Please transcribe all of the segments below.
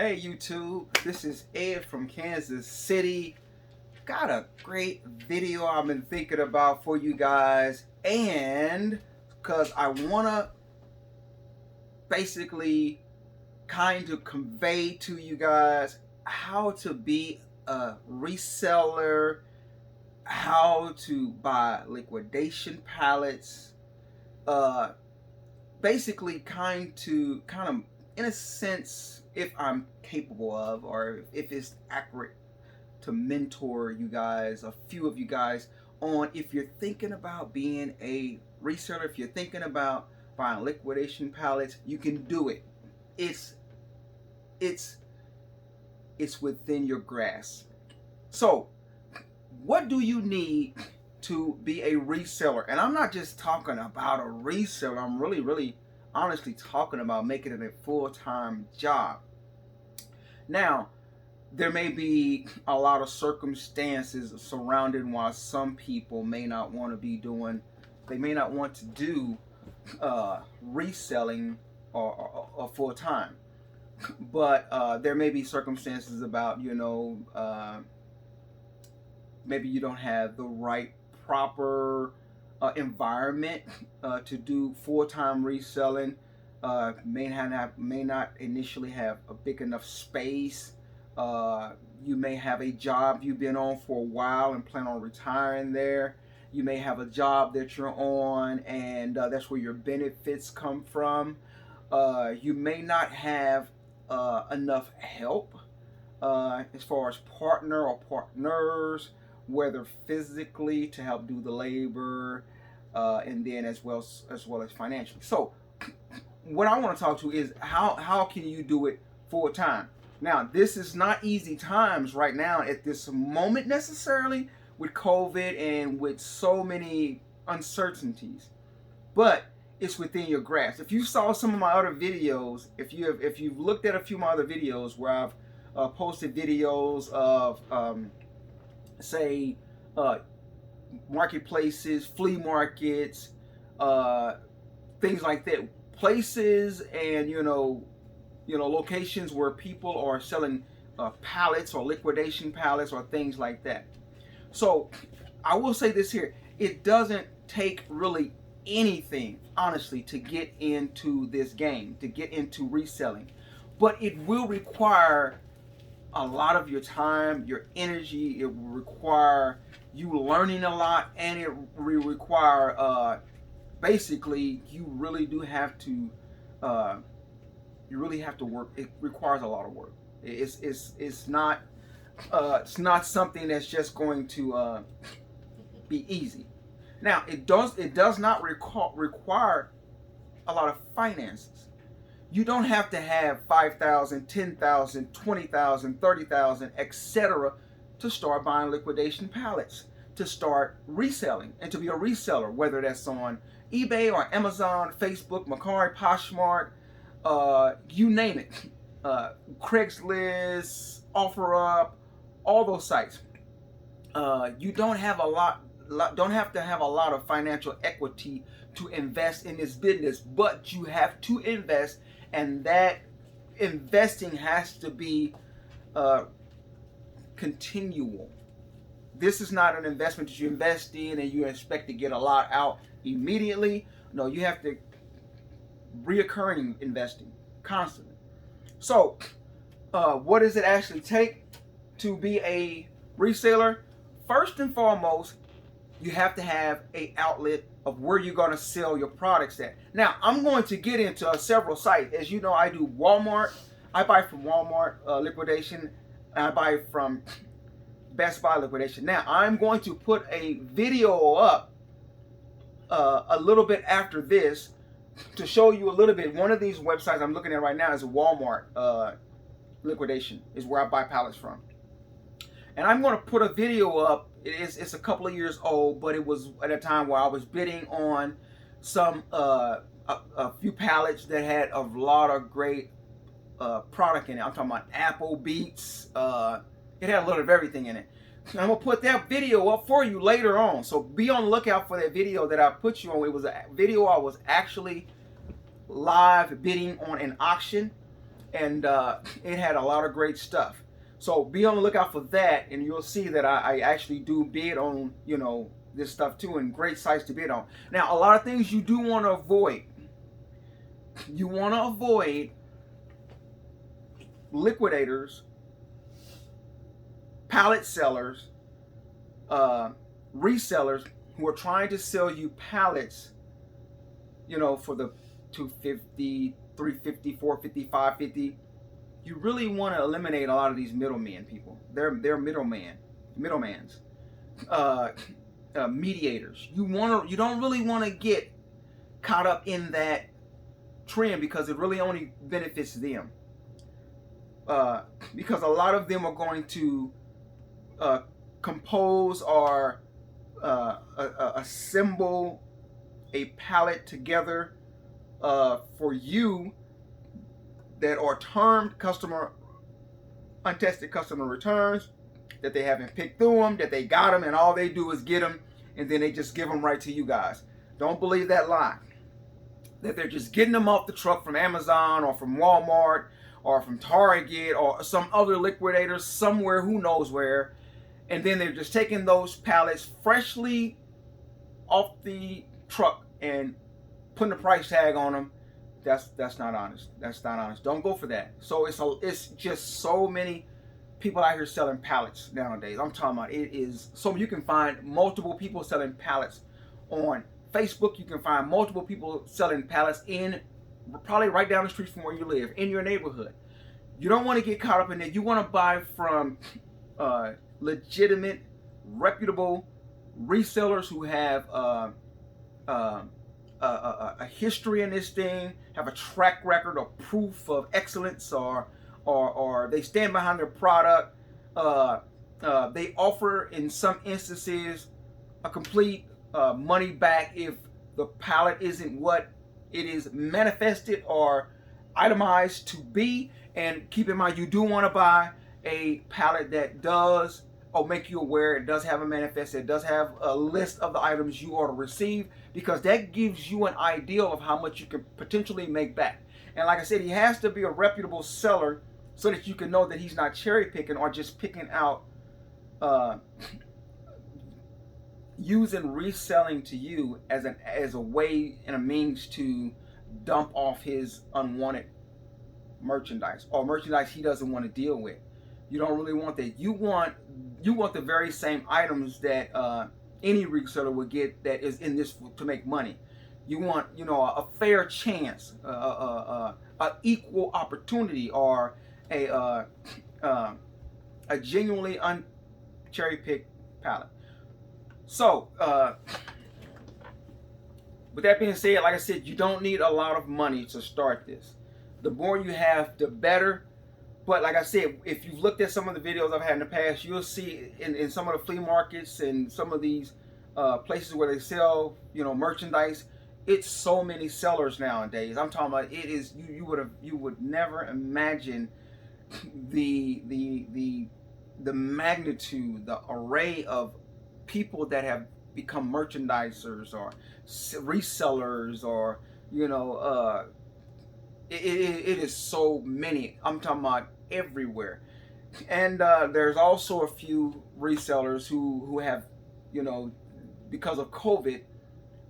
Hey YouTube, this is Ed from Kansas City. Got a great video I've been thinking about for you guys, and because I want to basically kind of convey to you guys how to be a reseller, how to buy liquidation pallets, basically kind of in a sense, if I'm capable of, or if it's accurate, to mentor you guys, a few of you guys, on if you're thinking about being a reseller, if you're thinking about buying liquidation pallets, you can do it. It's within your grasp. So what do you need to be a reseller? And I'm not just talking about a reseller, I'm really honestly talking about making it a full-time job. Now, there may be a lot of circumstances surrounding why some people may not want to be doing, they may not want to do reselling or full-time. But there may be circumstances about, maybe you don't have the right proper environment to do full-time reselling. May not initially have a big enough space. You may have a job you've been on for a while and plan on retiring there. You may have a job that you're on and that's where your benefits come from. You may not have enough help as far as partner or partners, whether physically to help do the labor, and then as well as financially. So what I want to talk to is how can you do it full time? Now, this is not easy times right now at this moment necessarily with COVID and with so many uncertainties, but it's within your grasp. If you saw some of my other videos, if you've looked at a few of my other videos where I've posted videos of say marketplaces, flea markets, things like that, places and locations where people are selling pallets or liquidation pallets or things like that. So I will say this here, it doesn't take really anything, honestly, to get into this game, to get into reselling, but it will require a lot of your time, your energy. It will require you learning a lot, and it will require basically you really have to work. It requires a lot of work. It's not something that's just going to be easy. Now, it does not require a lot of finances. You don't have to have 5,000, 10,000, 20,000, 30,000, etc. to start buying liquidation pallets, to start reselling, and to be a reseller, whether that's on eBay or Amazon, Facebook, Mercari, Poshmark, you name it, Craigslist, OfferUp, all those sites. You don't have to have a lot of financial equity to invest in this business, but you have to invest, and that investing has to be continual. This is not an investment that you invest in and you expect to get a lot out immediately. No, you have to reoccurring investing constantly. So what does it actually take to be a reseller? First and foremost, you have to have an outlet of where you're going to sell your products at. Now, I'm going to get into several sites. As you know, I do Walmart. I buy from Walmart liquidation. I buy from Bestbuy liquidation. Now, I'm going to put a video up a little bit after this to show you a little bit. One of these websites I'm looking at right now is a Wal-Mart liquidation, is where I buy pallets from. And I'm going to put a video up. It's a couple of years old, but it was at a time where I was bidding on some a few pallets that had a lot of great product in it. I'm talking about apple, beets. It had a little of everything in it. And I'm going to put that video up for you later on. So be on the lookout for that video that I put you on. It was a video I was actually live bidding on an auction. and it had a lot of great stuff. So be on the lookout for that, and you'll see that I actually do bid on, you know, this stuff too, and great sites to bid on. Now, a lot of things you do want to avoid. You want to avoid liquidators, pallet sellers, resellers who are trying to sell you pallets, you know, for the 250, 350, 450, 550. You really want to eliminate a lot of these middlemen people. They're middlemans, mediators. You don't really want to get caught up in that trend because it really only benefits them. Because a lot of them are going to compose or assemble a pallet together for you that are termed customer, untested customer returns, that they haven't picked through them, that they got them and all they do is get them and then they just give them right to you guys. Don't believe that lie. That they're just getting them off the truck from Amazon or from Walmart or from Target or some other liquidator somewhere, who knows where, and then they're just taking those pallets freshly off the truck and putting a price tag on them. That's not honest. That's not honest. Don't go for that. So it's just so many people out here selling pallets nowadays. I'm talking about it is so you can find multiple people selling pallets on Facebook. You can find multiple people selling pallets in probably right down the street from where you live, in your neighborhood. You don't want to get caught up in that. You want to buy from legitimate, reputable resellers who have a history in this thing, have a track record or proof of excellence, or they stand behind their product. They offer, in some instances, a complete money back if the pallet isn't what it is manifested or itemized to be. And keep in mind, you do want to buy a pallet that does, or make you aware it does have a manifest, it does have a list of the items you are to receive, because that gives you an idea of how much you can potentially make back. And like I said, he has to be a reputable seller so that you can know that he's not cherry picking or just picking out, using reselling to you as a way and a means to dump off his unwanted merchandise or merchandise he doesn't want to deal with. You don't really want that. You want the very same items that any reseller would get that is in this to make money. You want, you know, a fair chance, a equal opportunity, or a genuinely cherry picked pallet. So, with that being said, like I said, you don't need a lot of money to start this. The more you have, the better. But like I said, if you've looked at some of the videos I've had in the past, you'll see in some of the flea markets and some of these places where they sell, you know, merchandise, it's so many sellers nowadays. I'm talking about, it is, you would never imagine the magnitude, the array of people that have become merchandisers or resellers, or, you know, it is so many. I'm talking about everywhere. And there's also a few resellers who have, you know, because of COVID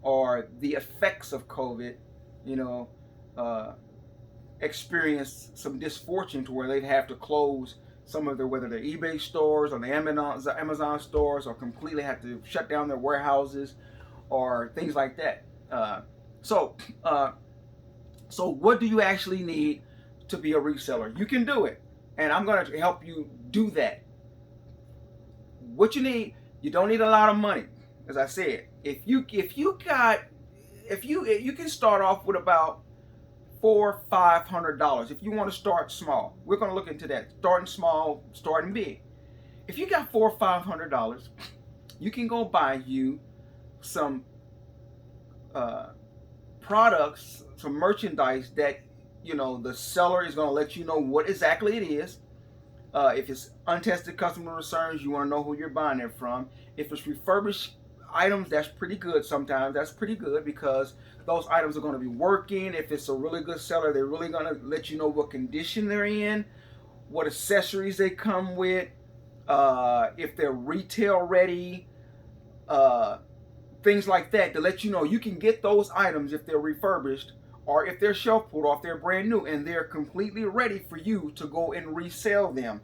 or the effects of COVID, you know, experienced some misfortune to where they'd have to close some of their, whether they're eBay stores or the Amazon stores, or completely have to shut down their warehouses or things like that. So what do you actually need to be a reseller? You can do it, and I'm going to help you do that. What you need, you don't need a lot of money. As I said, if you can start off with about $400-500 if you want to start small. We're going to look into that. Starting small, starting big. If you got $400 or $500, you can go buy you some products, some merchandise that, you know, the seller is going to let you know what exactly it is. If it's untested customer returns, you want to know who you're buying it from. If it's refurbished items, that's pretty good sometimes. That's pretty good because those items are going to be working. If it's a really good seller, they're really going to let you know what condition they're in, what accessories they come with, if they're retail ready, things like that, to let you know you can get those items if they're refurbished or if they're shelf pulled off, they're brand new and they're completely ready for you to go and resell them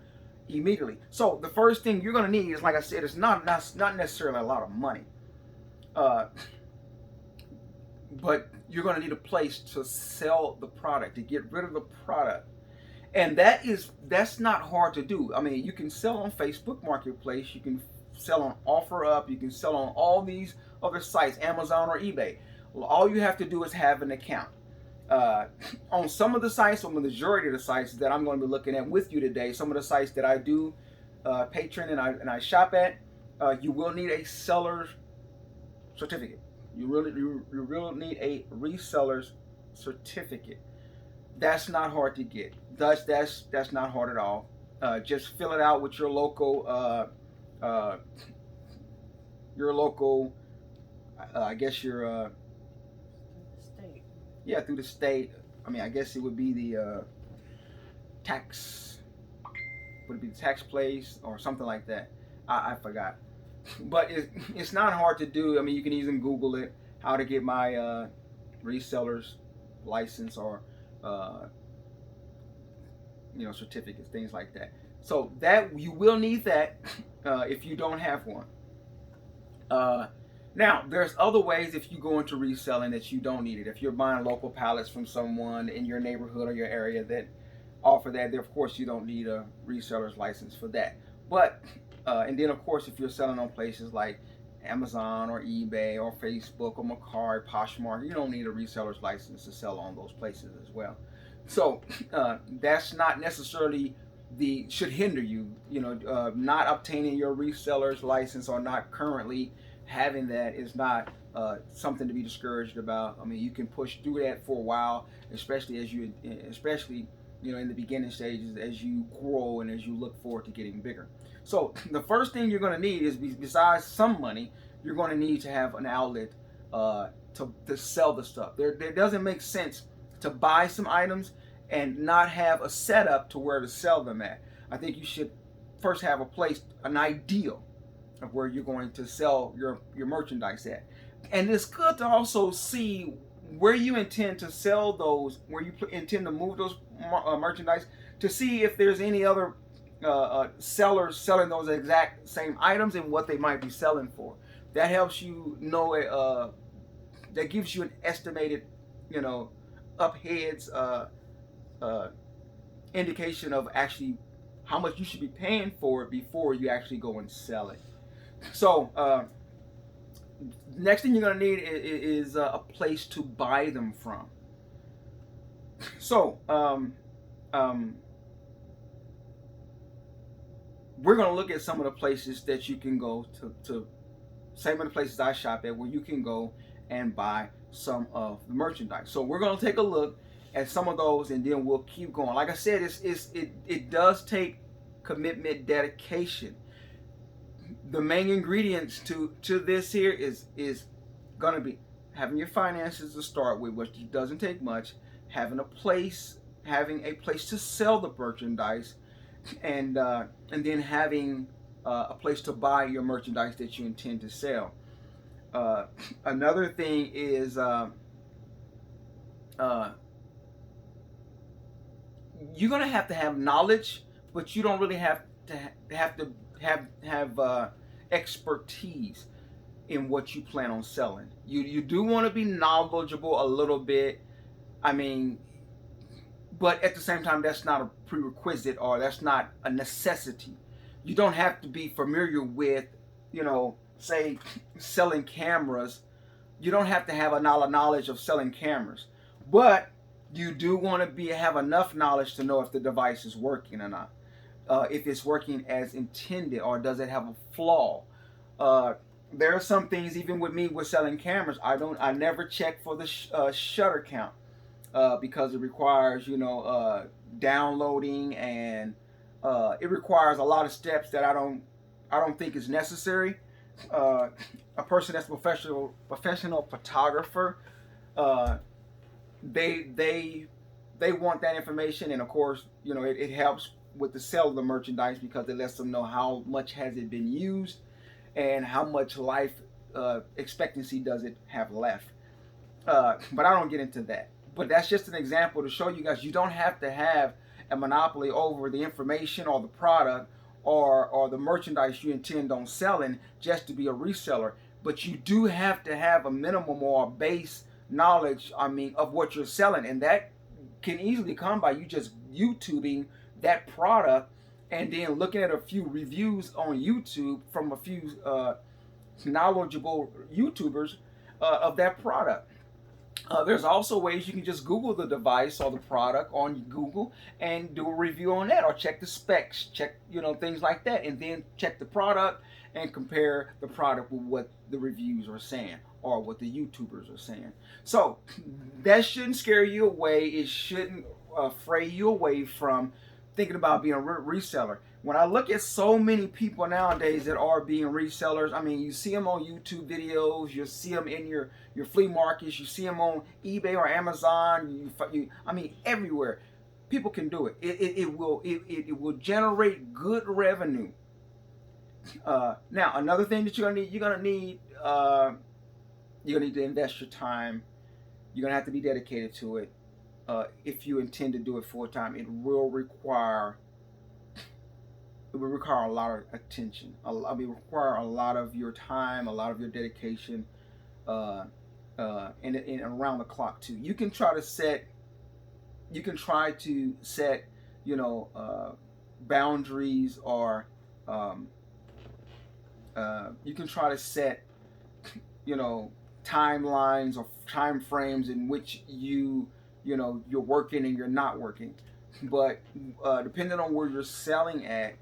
immediately. So the first thing you're going to need is, like I said, it's not necessarily a lot of money, but you're going to need a place to sell the product, to get rid of the product. And that's not hard to do. I mean, you can sell on Facebook Marketplace, you can sell on OfferUp, you can sell on all these other sites, Amazon or eBay. Well, all you have to do is have an account. On some of the sites, on the majority of the sites that I'm going to be looking at with you today, some of the sites that I do patron and I shop at, you will need a seller's certificate. You really need a reseller's certificate. That's not hard to get. That's not hard at all. Just fill it out with your local, I guess your state. Yeah, through the state. I mean, I guess it would be the tax. Would it be the tax place or something like that? I forgot. But it's not hard to do. I mean, you can even Google it, how to get my reseller's license or certificates, things like that. So that you will need that if you don't have one. Now, there's other ways if you go into reselling that you don't need it. If you're buying local pallets from someone in your neighborhood or your area that offer that, there, of course, you don't need a reseller's license for that. But and then, of course, if you're selling on places like Amazon or eBay or Facebook or Mercari, Poshmark, you don't need a reseller's license to sell on those places as well. So that's not necessarily should hinder you. Not obtaining your reseller's license or not currently having that is not something to be discouraged about. I mean, you can push through that for a while, especially in the beginning stages, as you grow and as you look forward to getting bigger. So the first thing you're going to need is, besides some money, you're going to need to have an outlet to sell the stuff. There doesn't make sense to buy some items and not have a setup to where to sell them at. I think you should first have a place, an ideal of where you're going to sell your merchandise at. And it's good to also see where you intend to sell those, where you intend to move those merchandise, to see if there's any other sellers selling those exact same items and what they might be selling for. That helps you know, that gives you an estimated, up heads indication of actually how much you should be paying for it before you actually go and sell it. So next thing you're going to need is a place to buy them from. So we're going to look at some of the places that you can go to same of the places I shop at, where you can go and buy some of the merchandise. So we're going to take a look at some of those, and then we'll keep going. Like I said, it does take commitment, dedication. The main ingredients to this here is going to be having your finances to start with, which doesn't take much, having a place to sell the merchandise, and then having a place to buy your merchandise that you intend to sell. Another thing is you're gonna have to have knowledge, but you don't really have to have expertise in what you plan on selling. You do want to be knowledgeable a little bit. I mean, but at the same time, that's not a prerequisite, or that's not a necessity. You don't have to be familiar with, say, selling cameras. You don't have to have a knowledge of selling cameras, but you do want to have enough knowledge to know if the device is working or not, if it's working as intended, or does it have a flaw. There are some things, even with me with selling cameras, I never check for the shutter count, because it requires downloading, and it requires a lot of steps that I don't think is necessary. a person that's professional photographer, uh, they want that information, and of course, it helps with the sale of the merchandise because it lets them know how much has it been used and how much life expectancy does it have left. But I don't get into that. But that's just an example to show you guys you don't have to have a monopoly over the information or the product or the merchandise you intend on selling just to be a reseller. But you do have to have a minimum or a base knowledge, of what you're selling. And that can easily come by you just YouTubing that product and then looking at a few reviews on YouTube from a few knowledgeable YouTubers of that product. There's also ways you can just Google the device or the product on Google and do a review on that, or check the specs, check things like that, and then check the product and compare the product with what the reviews are saying or what the YouTubers are saying. So that shouldn't scare you away. It shouldn't fray you away from thinking about being a reseller. When I look at so many people nowadays that are being resellers, you see them on YouTube videos, you see them in your flea markets, you see them on eBay or Amazon, everywhere. People can do it. It will generate good revenue. Now, another thing that you're gonna need to invest your time. You're gonna have to be dedicated to it. If you intend to do it full time, it will require a lot of attention. It will require a lot of your time, a lot of your dedication, and around the clock too. You can try to set, boundaries, or you can try to set, timelines or time frames in which you're working and you're not working. But depending on where you're selling at,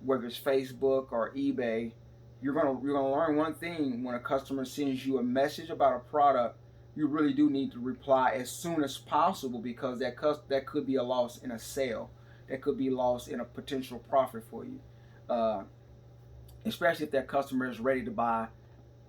whether it's Facebook or eBay, you're gonna learn one thing. When a customer sends you a message about a product, you really do need to reply as soon as possible, because that could be a loss in a sale. That could be loss in a potential profit for you, especially if that customer is ready to buy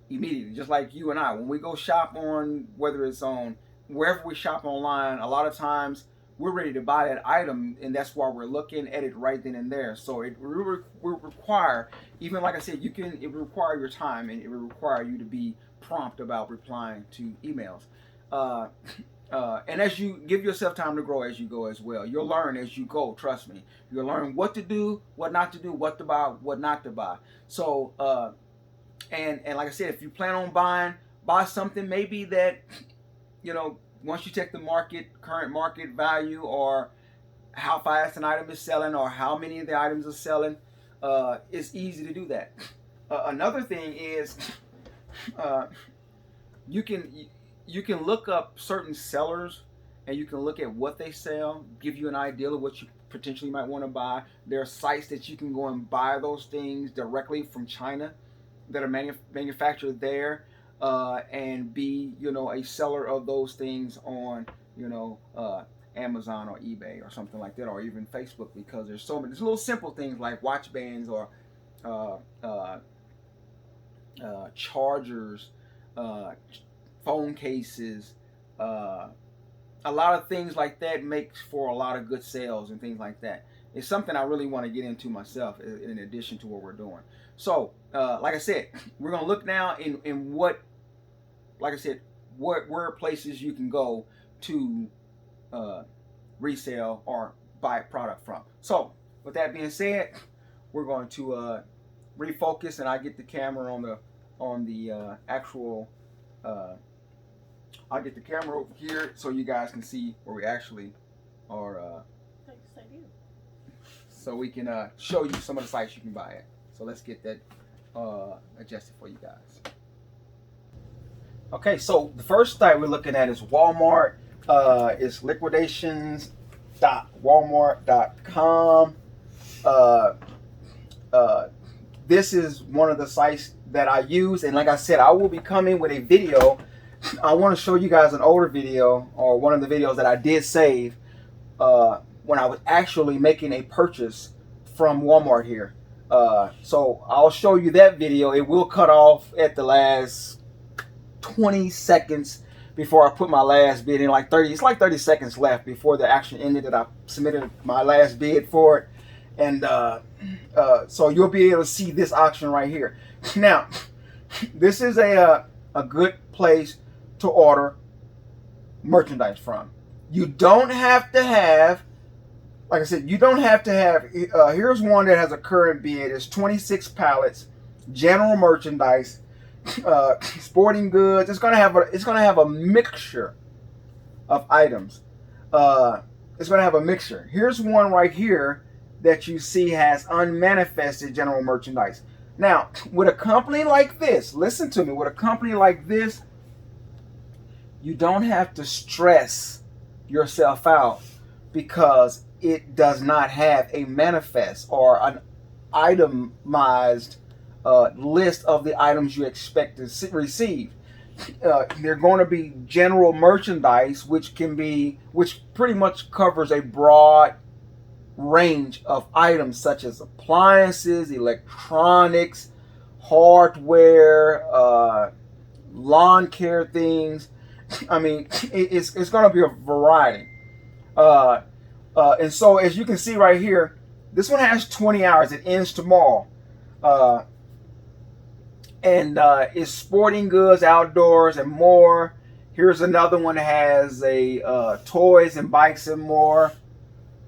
immediately. Just like you and I, when we go shop on, whether it's on wherever we shop online, a lot of times we're ready to buy that item, and that's why we're looking at it right then and there. So it will require, even like I said, it will require your time, and it will require you to be prompt about replying to emails. And as you give yourself time to grow as you go as well, you'll learn as you go. Trust me, you'll learn what to do, what not to do, what to buy, what not to buy. So, and like I said, if you plan on buy something, maybe that, once you check the current market value, or how fast an item is selling, or how many of the items are selling, it's easy to do that. Another thing is, you can look up certain sellers, and you can look at what they sell, give you an idea of what you potentially might want to buy. There are sites that you can go and buy those things directly from China that are manufactured there. And be a seller of those things on Amazon or eBay or something like that, or even Facebook, because there's little simple things like watch bands or chargers, phone cases, a lot of things like that makes for a lot of good sales and things like that. It's something I really want to get into myself in addition to what we're doing. So like I said, we're gonna look now in what, like I said, where places you can go to resell or buy a product from. So with that being said, we're going to refocus, and I get the camera on the actual. I'll get the camera over here so you guys can see where we actually are. So we can show you some of the sites you can buy at. So let's get that adjusted for you guys. Okay, so the first site we're looking at is Walmart. It's liquidations.walmart.com. This is one of the sites that I use, and like I said, I will be coming with a video. I want to show you guys an older video, or one of the videos that I did save when I was actually making a purchase from Walmart here. So I'll show you that video. It will cut off at the last 20 seconds before I put my last bid in. Like 30, it's like 30 seconds left before the action ended that I submitted my last bid for it. And so you'll be able to see this auction right here. Now, this is a good place to order merchandise from. You don't have to have, like I said, you don't have to have, here's one that has a current bid. It's 26 pallets, general merchandise, sporting goods. It's gonna have a mixture of items. It's gonna have a mixture. Here's one right here that you see has unmanifested general merchandise. Now, with a company like this, listen to me, with a company like this, you don't have to stress yourself out because it does not have a manifest or an itemized list of the items you expect to receive. They're going to be general merchandise, which pretty much covers a broad range of items such as appliances, electronics, hardware, lawn care things. I mean, it's going to be a variety. And so as you can see right here, this one has 20 hours. It ends tomorrow. And it's sporting goods, outdoors, and more. Here's another one that has a toys and bikes and more.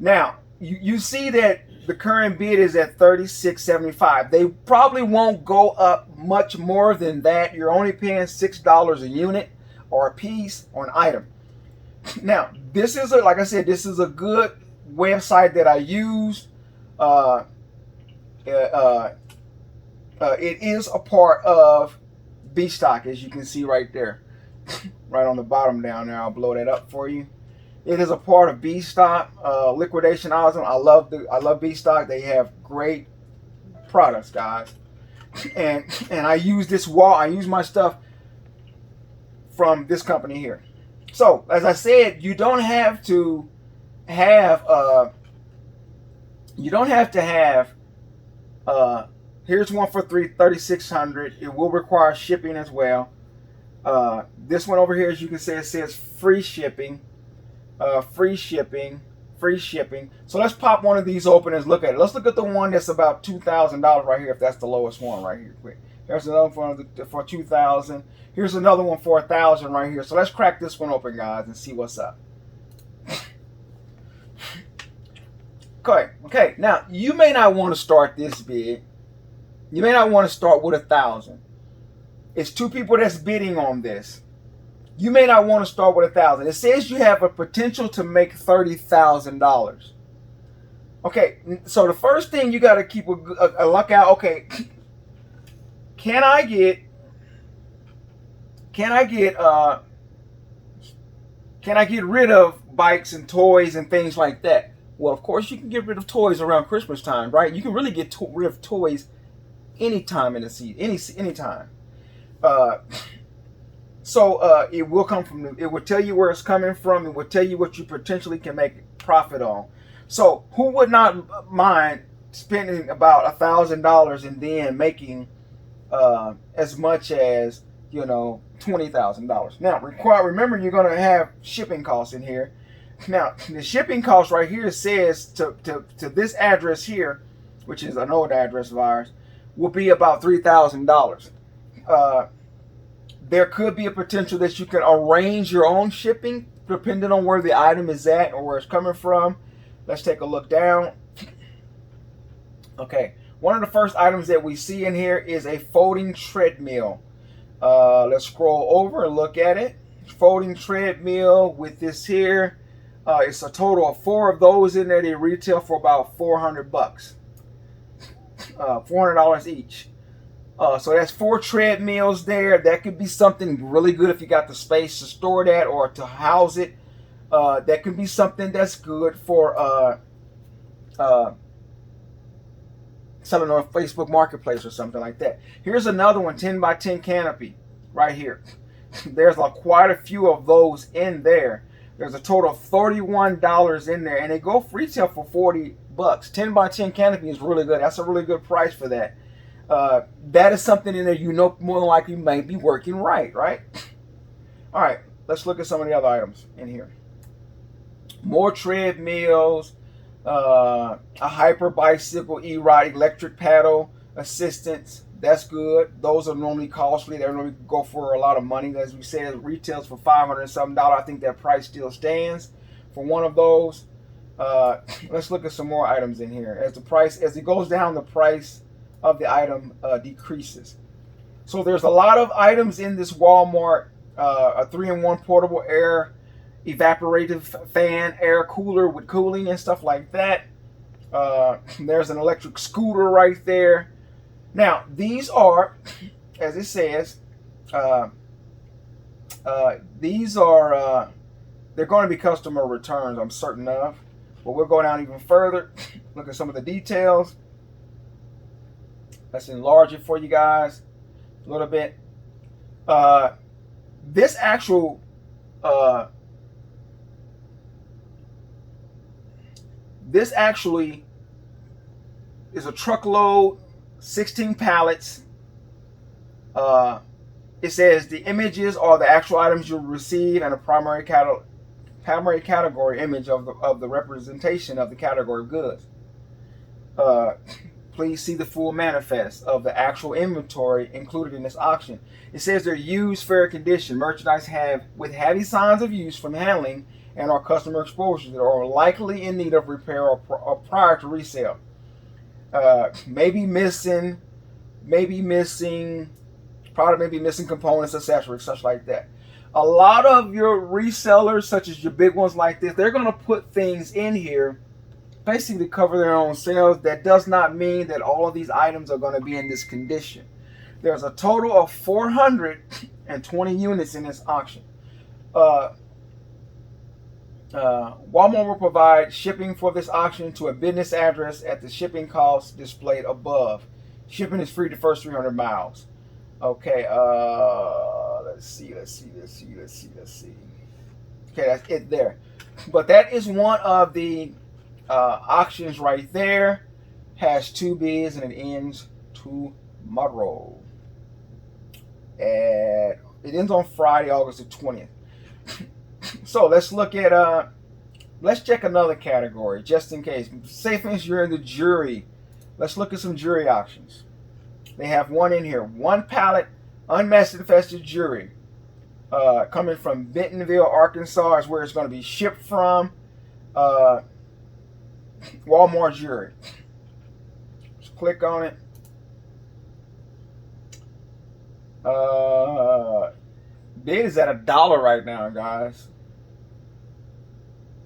Now, you see that the current bid is at $36.75. They probably won't go up much more than that. You're only paying $6 a unit or a piece or an item. Now, this is like I said, this is a good website that I use. It is a part of B-Stock, as you can see right there, right on the bottom down there. I'll blow that up for you. It is a part of B-Stock. Liquidation awesome. I love B-Stock. They have great products, guys. And I use I use my stuff from this company here. So, as I said, you don't have to have here's one for $3,600. It will require shipping as well. This one over here, as you can see, it says free shipping. Free shipping. So let's pop one of these open and look at it. Let's look at the one that's about $2,000 right here, if that's the lowest one right here. Quick. There's another one for $2,000. Here's another one for $1,000 right here. So let's crack this one open, guys, and see what's up. Okay. Now you may not want to start this bid. You may not want to start with $1,000. It's two people that's bidding on this. You may not want to start with $1,000. It says you have a potential to make $30,000. Okay, so the first thing you got to keep a look out. Okay, can I get rid of bikes and toys and things like that? Well, of course you can get rid of toys around Christmas time, right? You can really get rid of toys anytime in the season, anytime. So it will come from. It will tell you where it's coming from. It will tell you what you potentially can make profit on. So who would not mind spending about $1,000 and then making as much as $20,000? Now, remember you're going to have shipping costs in here. Now, the shipping cost right here says to this address here, which is an old address of ours, will be about $3,000. There could be a potential that you can arrange your own shipping depending on where the item is at or where it's coming from. Let's take a look down. Okay, one of the first items that we see in here is a folding treadmill. Let's scroll over and look at it. Folding treadmill with this here. It's a total of 4 of those in there. They retail for about $400. $400 each. So that's 4 treadmills there. That could be something really good if you got the space to store that or to house it. That could be something that's good for selling on Facebook Marketplace or something like that. Here's another one, 10 by 10 canopy right here. There's quite a few of those in there. There's a total of $31 in there, and they go for retail for $40. bucks. 10 by 10 canopy is really good. That's a really good price for that. That is something in there you know more than likely may be working right? All right, let's look at some of the other items in here. More treadmills, a hyper bicycle, e-ride, electric paddle assistance. That's good. Those are normally costly. They normally go for a lot of money. As we said, it retails for $500 and something. I think that price still stands for one of those. Let's look at some more items in here. As it goes down, the price of the item decreases. So there's a lot of items in this Walmart. A 3-in-1 portable air evaporative fan, air cooler with cooling and stuff like that. There's an electric scooter right there. Now, these are, as it says, these are, they're going to be customer returns, I'm certain of. But we'll go down even further, look at some of the details. Let's enlarge it for you guys a little bit. This actual, this actually is a truckload, 16 pallets. It says the images are the actual items you'll receive and a primary category image of the representation of the category of goods. Please see the full manifest of the actual inventory included in this auction. It says they're used, fair condition. Merchandise with heavy signs of use from handling and or customer exposure that are likely in need of repair or prior to resale. Maybe missing components, accessories, such like that. A lot of your resellers, such as your big ones like this, they're going to put things in here basically to cover their own sales. That does not mean that all of these items are going to be in this condition. There's a total of 420 units in this auction. Walmart will provide shipping for this auction to a business address at the shipping cost displayed above. Shipping is free the first 300 miles. Okay, let's see. Okay, that's it there. But that is one of the auctions right there. Has 2 bids and it ends tomorrow. It ends on Friday, August the 20th. So let's look at let's check another category just in case. Say for instance you're in the jewelry. Let's look at some jewelry auctions. They have one in here. 1 pallet unmatched infested jewelry. Coming from Bentonville, Arkansas is where it's going to be shipped from. Walmart jewelry. Just click on it. Bid is at $1 right now, guys.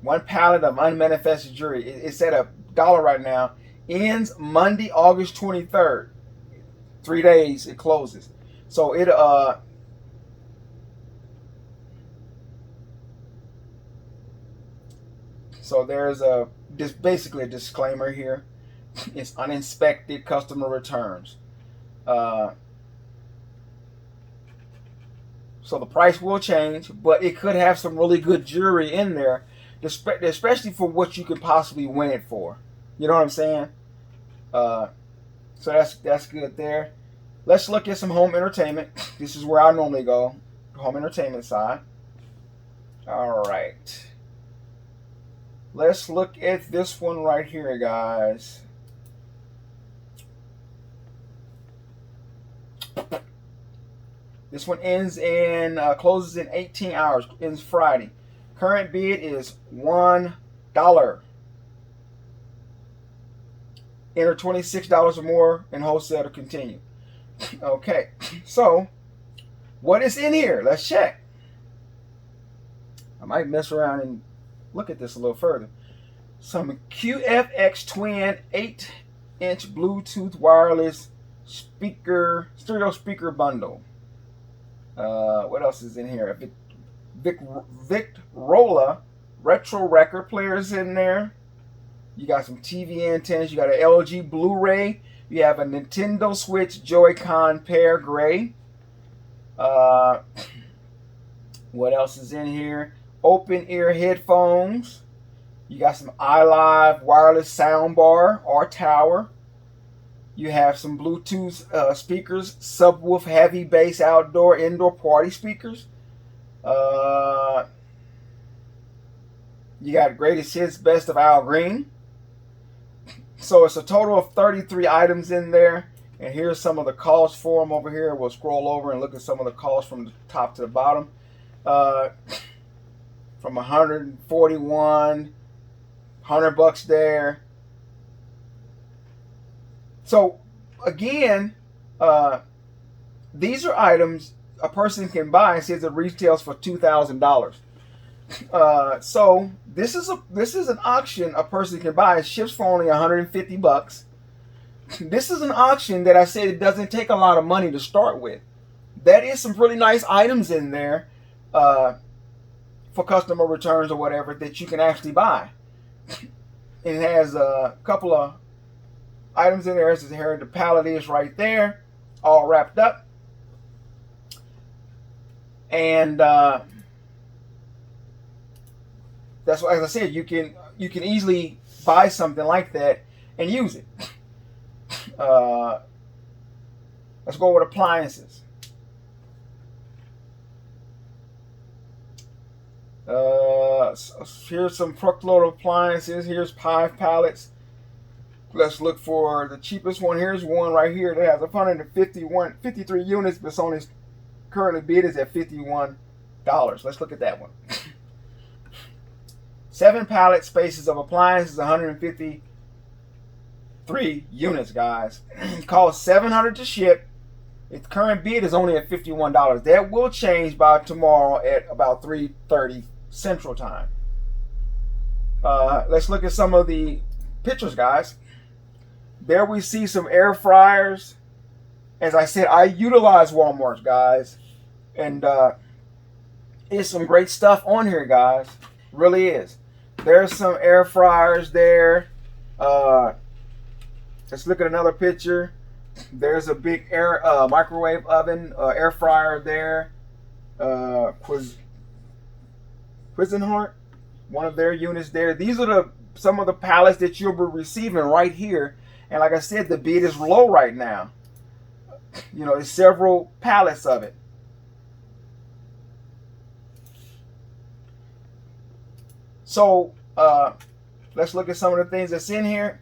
1 pallet of unmanifested jewelry. It's at $1 right now. Ends Monday, August 23rd. 3 days it closes. So so there's basically a disclaimer here. It's uninspected customer returns. So the price will change, but it could have some really good jewelry in there, especially for what you could possibly win it for. You know what I'm saying? So that's good there. Let's look at some home entertainment. This is where I normally go, home entertainment side. All right. Let's look at this one right here, guys. This one closes in 18 hours. Ends Friday. Current bid is $1. Enter $26 or more in wholesale to continue. Okay, so what is in here? Let's check. I might mess around and look at this a little further. Some QFX Twin 8-inch Bluetooth wireless stereo speaker bundle. What else is in here? Victrola retro record players in there. You got some TV antennas. You got an LG Blu-ray. You have a Nintendo Switch Joy-Con pair gray. What else is in here? Open ear headphones. You got some iLive wireless sound bar or tower. You have some Bluetooth speakers, subwoof, heavy bass, outdoor, indoor party speakers. You got greatest hits, best of Al Green. So it's a total of 33 items in there. And here's some of the costs for them over here. We'll scroll over and look at some of the costs from the top to the bottom. From 141, $100 there. So again, these are items a person can buy and says it retails for $2,000. So this is an auction a person can buy. It ships for only $150. This is an auction that I said it doesn't take a lot of money to start with. That is some really nice items in there for customer returns or whatever that you can actually buy. It has a couple of items in there. As here the pallet is right there, all wrapped up, and that's why, as I said, you can easily buy something like that and use it. Let's go with appliances. Here's some truckload of appliances. Here's 5 pallets. Let's look for the cheapest one. Here's one right here that has 53 units, but it's only currently bid is at $51. Let's look at that one. 7 pallet spaces of appliances, 153 units, guys. It costs $700 to ship. Its current bid is only at $51. That will change by tomorrow at about 3:30 Central Time. Let's look at some of the pictures, guys. There we see some air fryers. As I said, I utilize Wal-Mart, guys, and it's some great stuff on here, guys. Really is. There's some air fryers there. Let's look at another picture. There's a big microwave oven, air fryer there. Cuisinart, one of their units there. These are some of the pallets that you'll be receiving right here. And like I said, the bid is low right now. You know, there's several pallets of it. So let's look at some of the things that's in here.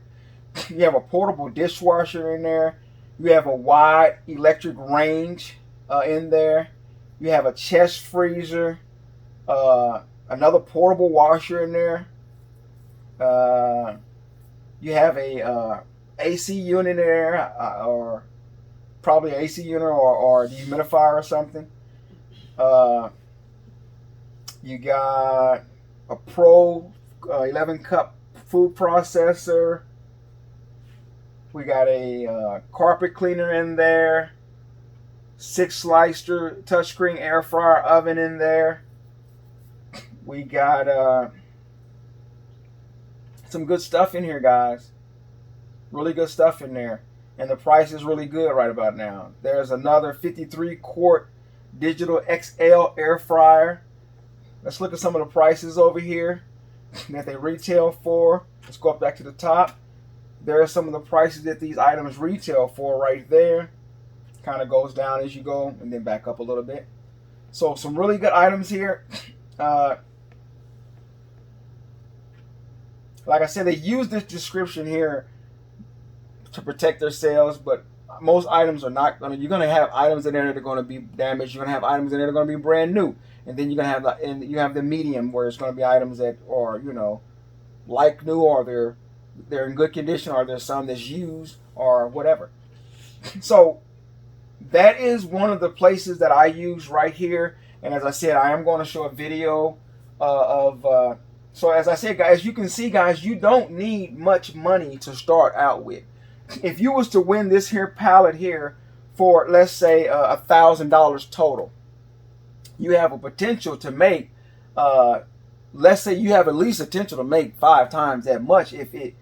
You have a portable dishwasher in there. You have a wide electric range in there. You have a chest freezer. Another portable washer in there. You have a AC unit in there, or probably an AC unit or a dehumidifier or something. You got a Pro 11 cup food processor. We got a carpet cleaner in there. 6 slicer touchscreen air fryer oven in there. We got some good stuff in here, guys. Really good stuff in there. And the price is really good right about now. There's another 53 quart digital XL air fryer. Let's look at some of the prices over here that they retail for. Let's go up back to the top. There are some of the prices that these items retail for right there. Kind of goes down as you go and then back up a little bit. So some really good items here. Like I said, they use this description here to protect their sales, but most items are not going to. You're going to have items in there that are going to be damaged. You're going to have items in there that are going to be brand new, and then you're going to have and you have the medium where it's going to be items that are, you know, like new, or they're in good condition, or there's some that's used or whatever. So that is one of the places that I use right here. And as I said, I am going to show a video of. So as I said, guys, you can see, guys, you don't need much money to start out with. If you was to win this here pallet here for, let's say, $1,000 total, you have a potential to make, let's say you have at least a potential to make 5 times that much. If you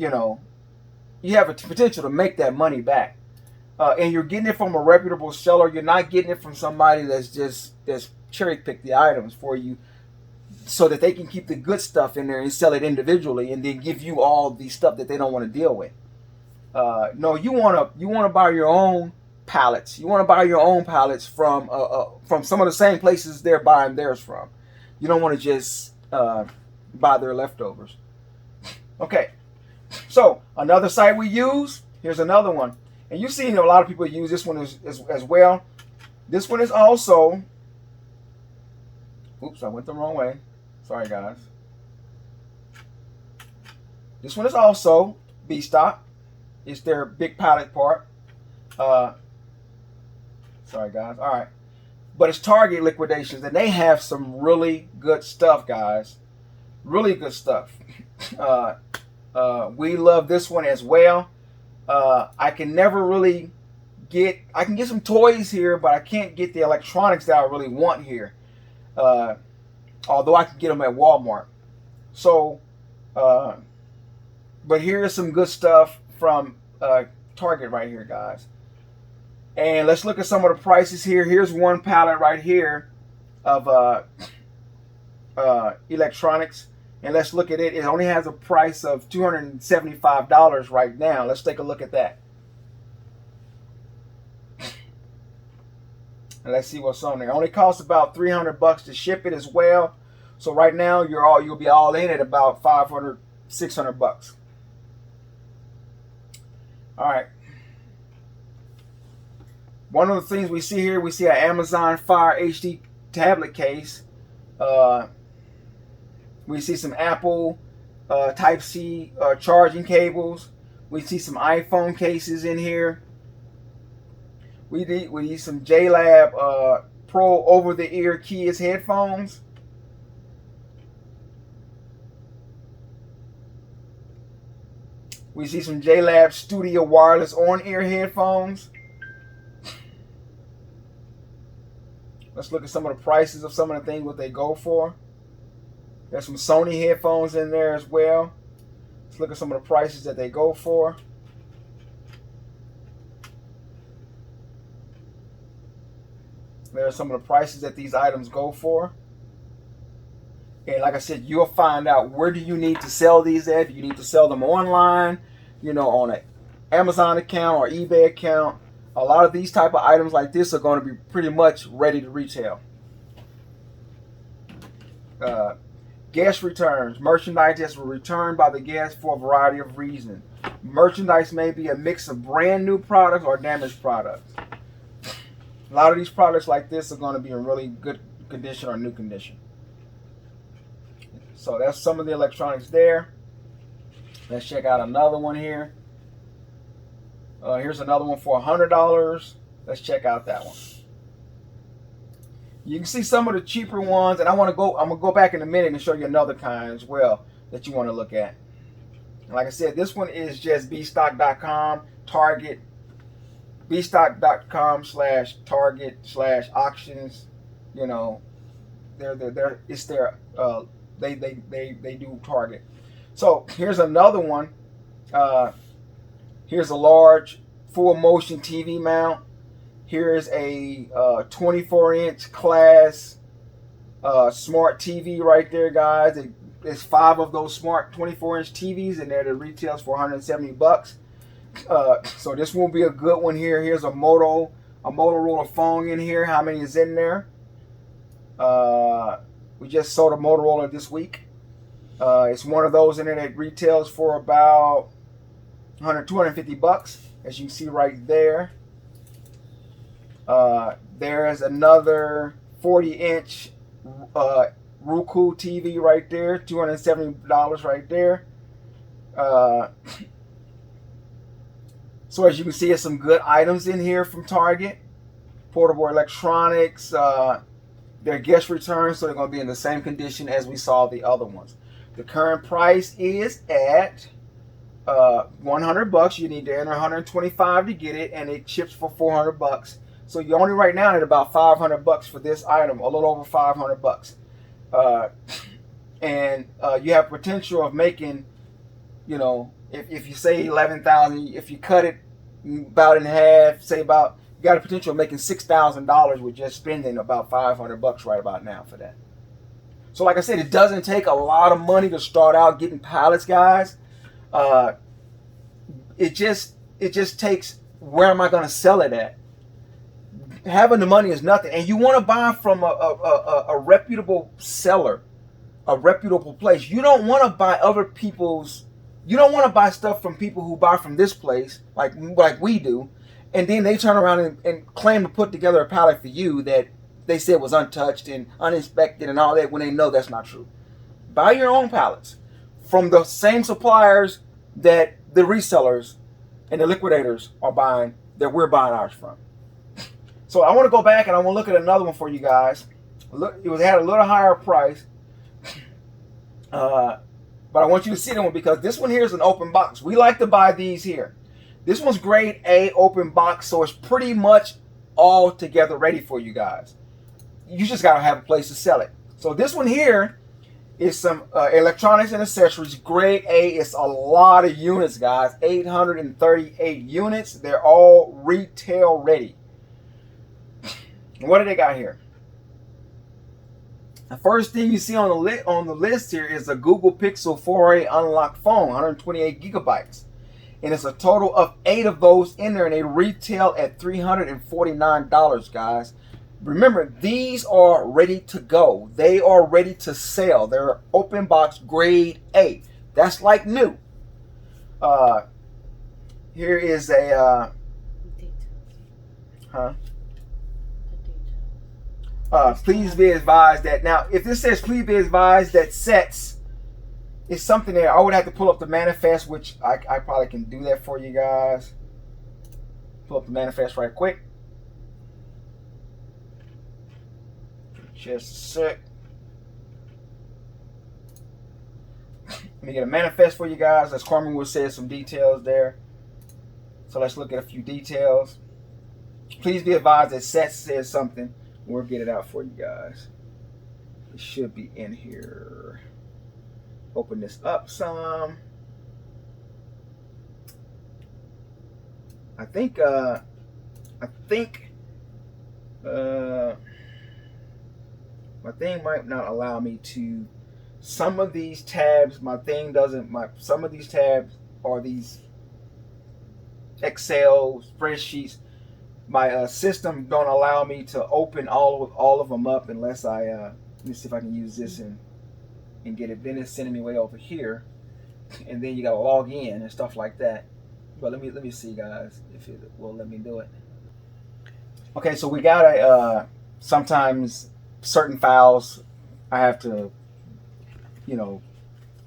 know, you have a potential to make that money back, and you're getting it from a reputable seller. You're not getting it from somebody that's cherry picked the items for you. so that they can keep the good stuff in there and sell it individually, and then give you all the stuff that they don't want to deal with. No, you wanna buy your own pallets. You want to buy your own pallets from some of the same places they're buying theirs from. You don't want to just buy their leftovers. Okay, so another site we use. Here's another one, and you've seen a lot of people use this one as well. This one is also. Oops, I went the wrong way. Sorry, guys. This one is also Bestbuy. It's their big pallet part. Sorry, guys. All right. But it's Target Liquidations, and they have some really good stuff, guys. Really good stuff. We love this one as well. I can never really get... I can get some toys here, but I can't get the electronics that I really want here. Although I can get them at Wal-Mart. So, but here's some good stuff from Target right here, guys. And let's look at some of the prices here. Here's one pallet right here of electronics. And let's look at it. It only has a price of $275 right now. Let's take a look at that. And let's see what's on there. It only costs about $300 to ship it as well. So right now you'll be all in at about $500, $600. All right. One of the things we see here, we see an Amazon Fire HD tablet case. We see some Apple Type-C charging cables. We see some iPhone cases in here. We need some JLab Pro over-the-ear kids headphones. We see some JLab Studio wireless on-ear headphones. Let's look at some of the prices of some of the things what they go for. There's some Sony headphones in there as well. Let's look at some of the prices that they go for. There are some of the prices that these items go for. And like I said, you'll find out where do you need to sell these at. Do you need to sell them online, you know, on an Amazon account or eBay account? A lot of these type of items like this are going to be pretty much ready to retail. Guest returns. Merchandise that's returned by the guest for a variety of reasons. Merchandise may be a mix of brand new products or damaged products. A lot of these products like this are going to be in really good condition or new condition. So that's some of the electronics there. Let's check out another one here. Here's another one for $100. Let's check out that one. You can see some of the cheaper ones, and I'm gonna go back in a minute and show you another kind as well that you want to look at. And like I said, this one is just bstock.com, Target, bstock.com/Target/auctions. You know, they do Target. So here's another one. Here's a large full motion TV mount. Here's a 24-inch class smart TV right there, guys. There's 5 of those smart 24-inch TVs in there that retails for $170. So this will be a good one here. Here's a Motorola phone in here. How many is in there? We just sold a Motorola this week. It's one of those in there that retails for about $250, as you can see right there. There's another 40-inch Roku TV right there, $270 right there. So as you can see, there's some good items in here from Target. Portable electronics. They're guest returns, so they're going to be in the same condition as we saw the other ones. The current price is at $100. You need to enter $125 to get it, and it ships for $400. So you're only right now at about $500 for this item, a little over $500. And you have potential of making, you know, if you say 11,000, if you cut it about in half, say about, you got a potential of making $6,000 with just spending about $500 right about now for that. So like I said, it doesn't take a lot of money to start out getting pallets, guys. It just takes, where am I going to sell it at? Having the money is nothing, and you want to buy from a reputable seller, a reputable place. You don't want to buy other people's. You don't want to buy stuff from people who buy from this place, like we do, and then they turn around and claim to put together a pallet for you that they said was untouched and uninspected and all that, when they know that's not true. Buy your own pallets from the same suppliers that the resellers and the liquidators are buying, that we're buying ours from. So I want to go back and I want to look at another one for you guys. Look, it had a little higher price, but I want you to see that one, because this one here is an open box. We like to buy these here. This one's grade A open box, so it's pretty much all together ready for you guys. You just gotta have a place to sell it. So this one here is some electronics and accessories, grade A. It's a lot of units, guys. 838 units. They're all retail ready. What do they got here? The first thing you see on the list here is a Google Pixel 4a unlocked phone, 128 gigabytes. And it's a total of 8 of those in there, and they retail at $349, guys. Remember, these are ready to go. They are ready to sell. They're open box grade A. That's like new. Here is a please be advised that, now if this says please be advised that sets is something there, I would have to pull up the manifest, which I probably can do that for you guys. Pull up the manifest right quick. Just a sec. Let me get a manifest for you guys. As Carmen will say, some details there. So let's look at a few details. Please be advised that set says something. We'll get it out for you guys. It should be in here. Open this up some. I think my thing might not allow me to. Some of these tabs, my thing doesn't. Some of these tabs are these Excel spreadsheets. My system don't allow me to open all of them up unless I. Let me see if I can use this and get it. Then it's sending me way over here, and then you gotta log in and stuff like that. But let me see, guys, if it will let me do it. Okay, so we got a sometimes certain files I have to,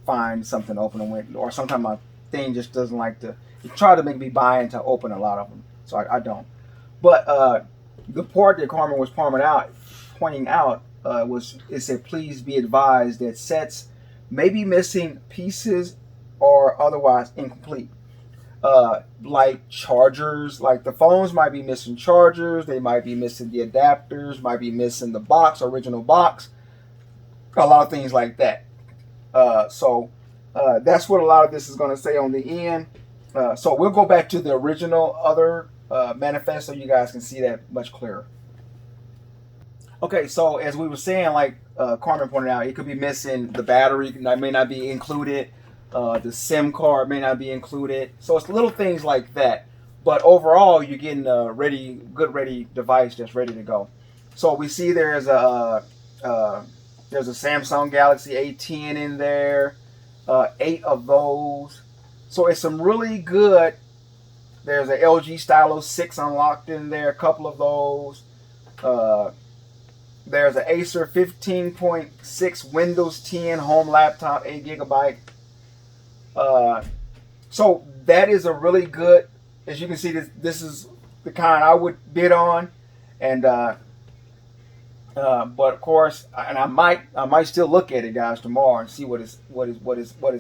find something to open them with, or sometimes my thing just doesn't like to. It try to make me buy and to open a lot of them, so I don't. But the part that Carmen was pointing out was, it said, please be advised that sets may be missing pieces or otherwise incomplete. Like chargers, like the phones might be missing chargers, they might be missing the adapters, might be missing the box, original box, a lot of things like that. So that's what a lot of this is going to say on the end. So we'll go back to the original other manifest so you guys can see that much clearer. Okay, so as we were saying, like Carmen pointed out, it could be missing the battery that may not be included. The SIM card may not be included. So it's little things like that. But overall, you're getting a good ready device that's ready to go. So we see there's a Samsung Galaxy A10 in there, 8 of those. So it's some really good. There's a LG Stylo 6 unlocked in there, a couple of those. There's an Acer 15.6 Windows 10 home laptop, 8 gigabyte. So that is a really good, as you can see, this is the kind I would bid on, and but of course, and I might still look at it, guys, tomorrow and see what is.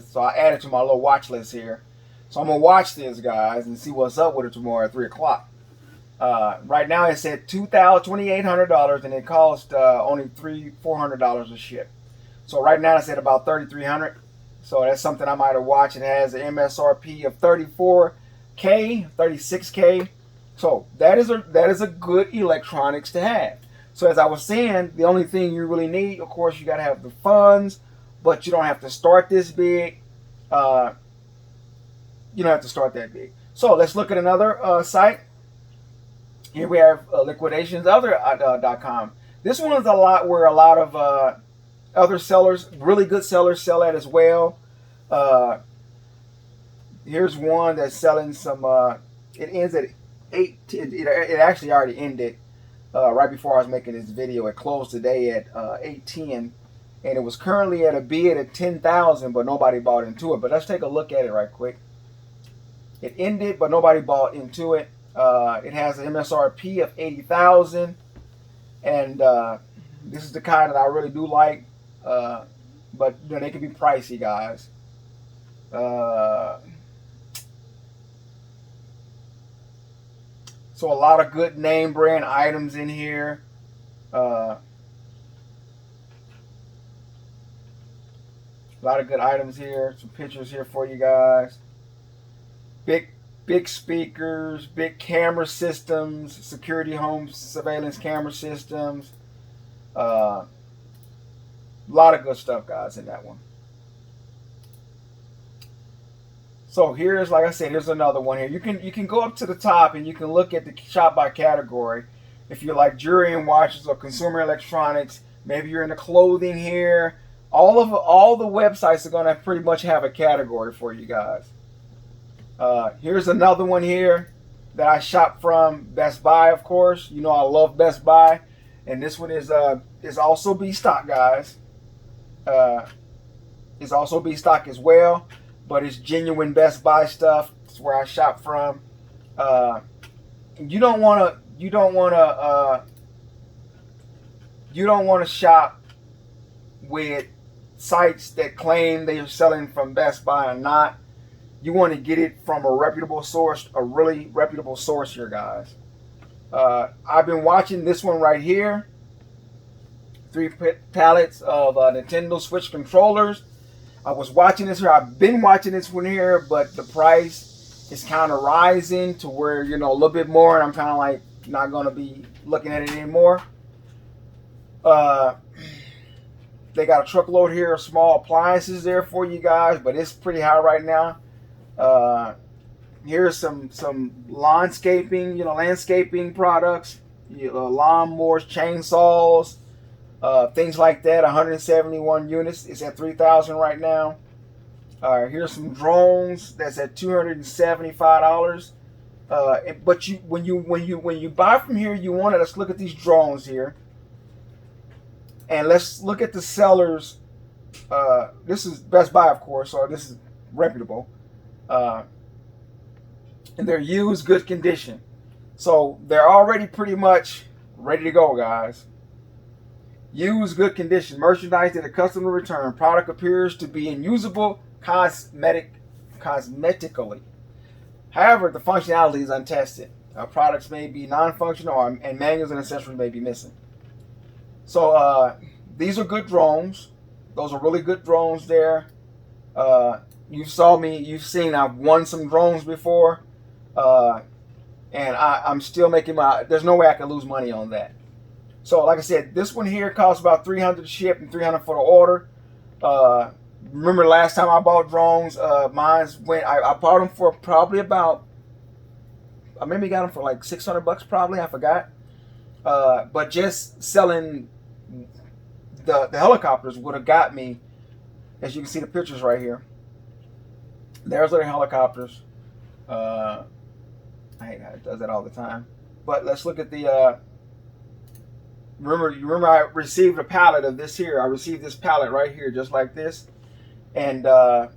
So I added to my little watch list here. So I'm gonna watch this, guys, and see what's up with it tomorrow at 3 o'clock. Right now it's at $2,800, and it cost only $400 to ship. So right now it's at about $3,300. So that's something I might have watched. It has an MSRP of $34K, $36K. So that is a good electronics to have. So as I was saying, the only thing you really need, of course, you got to have the funds, but you don't have to start this big. You don't have to start that big. So let's look at another site. Here we have Liquidations, other.com. This one is a lot where a lot of other sellers, really good sellers, sell at as well. Here's one that's selling some. It ends at 8. It actually already ended right before I was making this video. It closed today at 8:10, and it was currently at a bid at 10,000, but nobody bought into it. But let's take a look at it right quick. It ended, but nobody bought into it. It has an MSRP of 80,000, and this is the kind that I really do like. But you know, they can be pricey, guys. So a lot of good name brand items in here. A lot of good items here. Some pictures here for you guys. Big speakers, big camera systems, security home surveillance camera systems. A lot of good stuff, guys, in that one. So here's, like I said, here's another one here. You can go up to the top and you can look at the shop by category. If you like jewelry and watches or consumer electronics, maybe you're into clothing here. All the websites are gonna pretty much have a category for you guys. Here's another one here that I shop from, Best Buy, of course. You know I love Best Buy, and this one is also B stock, guys. It's also B stock as well, but it's genuine Best Buy stuff. It's where I shop from. You don't want to shop with sites that claim they are selling from Best Buy or not. You want to get it from a reputable source, a really reputable source here, guys. I've been watching this one right here. 3 pallets of Nintendo Switch controllers. I was watching this here. I've been watching this one here, but the price is kind of rising to where, you know, a little bit more, and I'm kind of like not going to be looking at it anymore. They got a truckload here of small appliances there for you guys, but it's pretty high right now. Here's some landscaping products, lawnmowers, chainsaws, things like that. 171 units. It's at 3,000 right now. Here's some drones. That's at $275. But when you buy from here, let's look at these drones here, and let's look at the sellers. This is Best Buy, of course, so this is reputable. And they're used, good condition. So they're already pretty much ready to go, guys. Used, good condition. Merchandise that a customer returned. Product appears to be unusable cosmetically. However, the functionality is untested. Products may be non-functional, and manuals and accessories may be missing. So these are good drones. Those are really good drones there. You've seen I've won some drones before, and I'm still making there's no way I can lose money on that. So like I said, this one here costs about $300 to ship and $300 for the order. Remember last time I bought drones, I bought them for probably about, I maybe got them for like $600 probably, I forgot. But just selling the helicopters would have got me, as you can see the pictures right here. There's other helicopters. I hate how it does that all the time. But let's look at the. Remember, I received a pallet of this here. I received this pallet right here, just like this, and the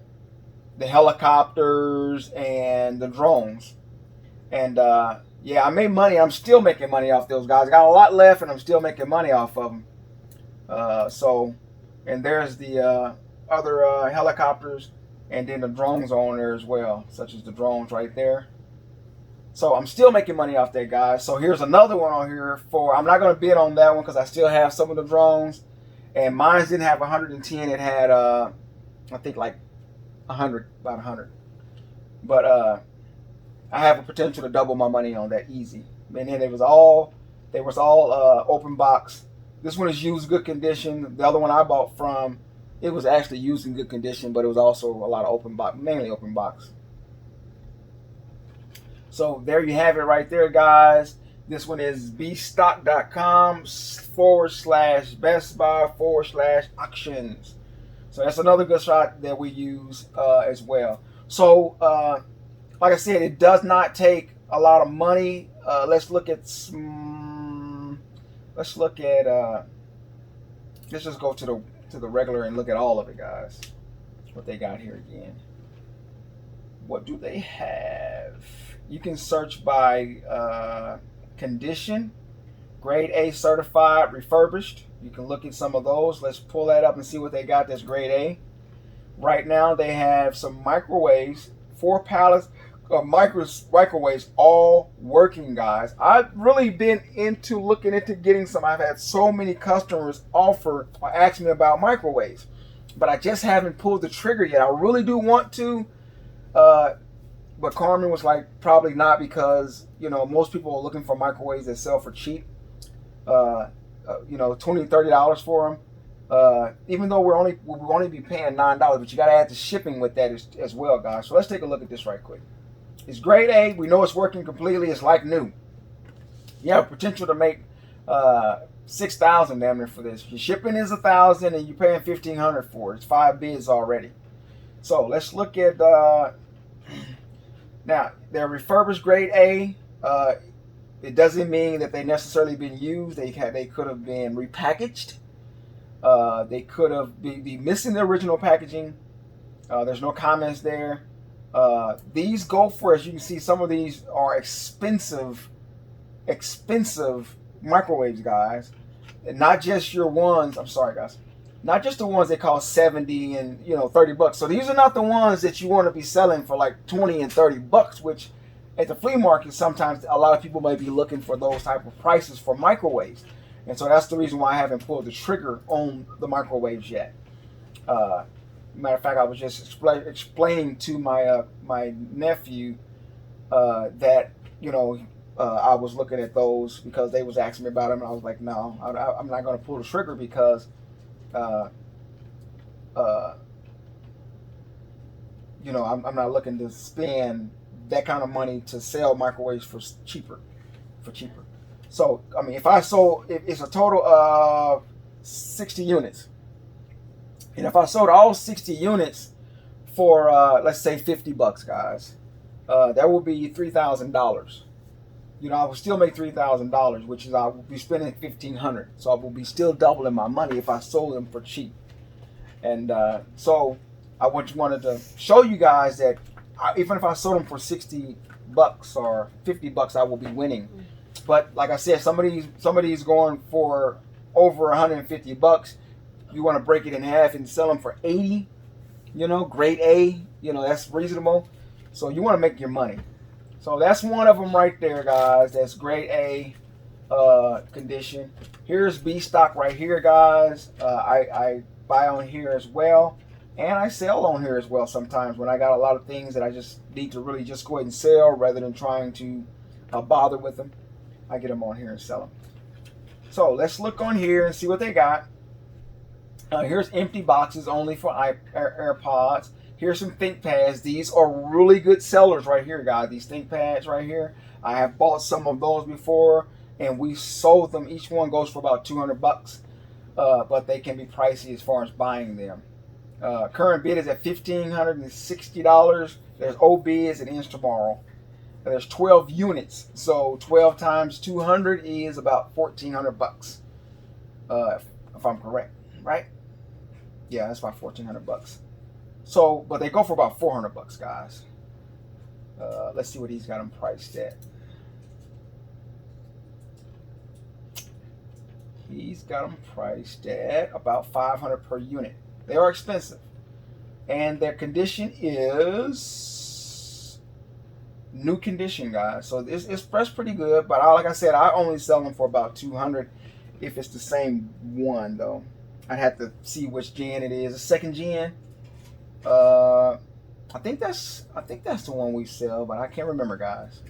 helicopters and the drones. And yeah, I made money. I'm still making money off those guys. I got a lot left, and I'm still making money off of them. And there's the other helicopters. And then the drones are on there as well, such as the drones right there. So I'm still making money off that, guys. So here's another one on here I'm not going to bid on that one because I still have some of the drones. And mine didn't have 110. It had, I think, like 100, about 100. But I have a potential to double my money on that easy. And then it was all They was all open box. This one is used good condition. The other one I bought from, it was actually used in good condition, but it was also a lot of open box, mainly open box. So there you have it right there, guys. This one is bstock.com/bestbuy/auctions. So that's another good shot that we use as well. So like I said, it does not take a lot of money. Let's look at let's just go to the regular and look at all of it, guys. What they got here again. What do they have? You can search by condition, grade A certified, refurbished. You can look at some of those. Let's pull that up and see what they got that's grade A. Right now they have some microwaves, 4 pallets of microwaves, all working, guys. I've really been into looking into getting some. I've had so many customers offer or ask me about microwaves, but I just haven't pulled the trigger yet. I really do want to, but Carmen was like, probably not, because most people are looking for microwaves that sell for cheap. $20, $30 for them. Even though we'll only be paying $9, but you got to add the shipping with that as well, guys. So let's take a look at this right quick. It's grade A. We know it's working completely. It's like new. You have potential to make $6,000 damn near for this. Your shipping is $1,000 and you're paying $1,500 for it. It's 5 bids already. So let's look at now. They're refurbished grade A. It doesn't mean that they necessarily been used. They could have been repackaged. They could have be missing the original packaging. There's no comments there. These go for, as you can see, some of these are expensive microwaves, guys. And not just your ones. I'm sorry, guys. Not just the ones that cost $70 and $30. So these are not the ones that you want to be selling for like $20 and $30, which at the flea market sometimes a lot of people may be looking for those type of prices for microwaves. And so that's the reason why I haven't pulled the trigger on the microwaves yet. Matter of fact, I was just explaining to my my nephew that I was looking at those because they was asking me about them, and I was like, no, I'm not going to pull the trigger because I'm not looking to spend that kind of money to sell microwaves for cheaper. So I mean, if it's a total of 60 units. And if I sold all 60 units for, let's say $50, guys, that would be $3,000. I will still make $3,000, which is I will be spending $1,500. So I will be still doubling my money if I sold them for cheap. And so I wanted to show you guys that even if I sold them for $60 or $50, I will be winning. But like I said, some of these going for over $150. You want to break it in half and sell them for $80, grade A, that's reasonable. So you want to make your money. So that's one of them right there, guys. That's grade A condition. Here's B stock right here, guys. I buy on here as well, and I sell on here as well sometimes when I got a lot of things that I just need to really just go ahead and sell rather than trying to bother with them. I get them on here and sell them. So let's look on here and see what they got. Here's empty boxes only for AirPods. Here's some ThinkPads. These are really good sellers right here, guys. These ThinkPads right here. I have bought some of those before, and we sold them. Each one goes for about $200, but they can be pricey as far as buying them. Current bid is at $1,560. There's OB is it ends tomorrow. There's 12 units, so 12 times 200 is about $1,400. If I'm correct, right? Yeah, that's about $1,400. So, but they go for about $400, guys. Let's see what he's got them priced at. He's got them priced at about $500 per unit. They are expensive, and their condition is new condition, guys. So it's pressed pretty good, but like I said, I only sell them for about $200 if it's the same one, though. I'd have to see which gen it is. A second gen. I think that's the one we sell, but I can't remember, guys.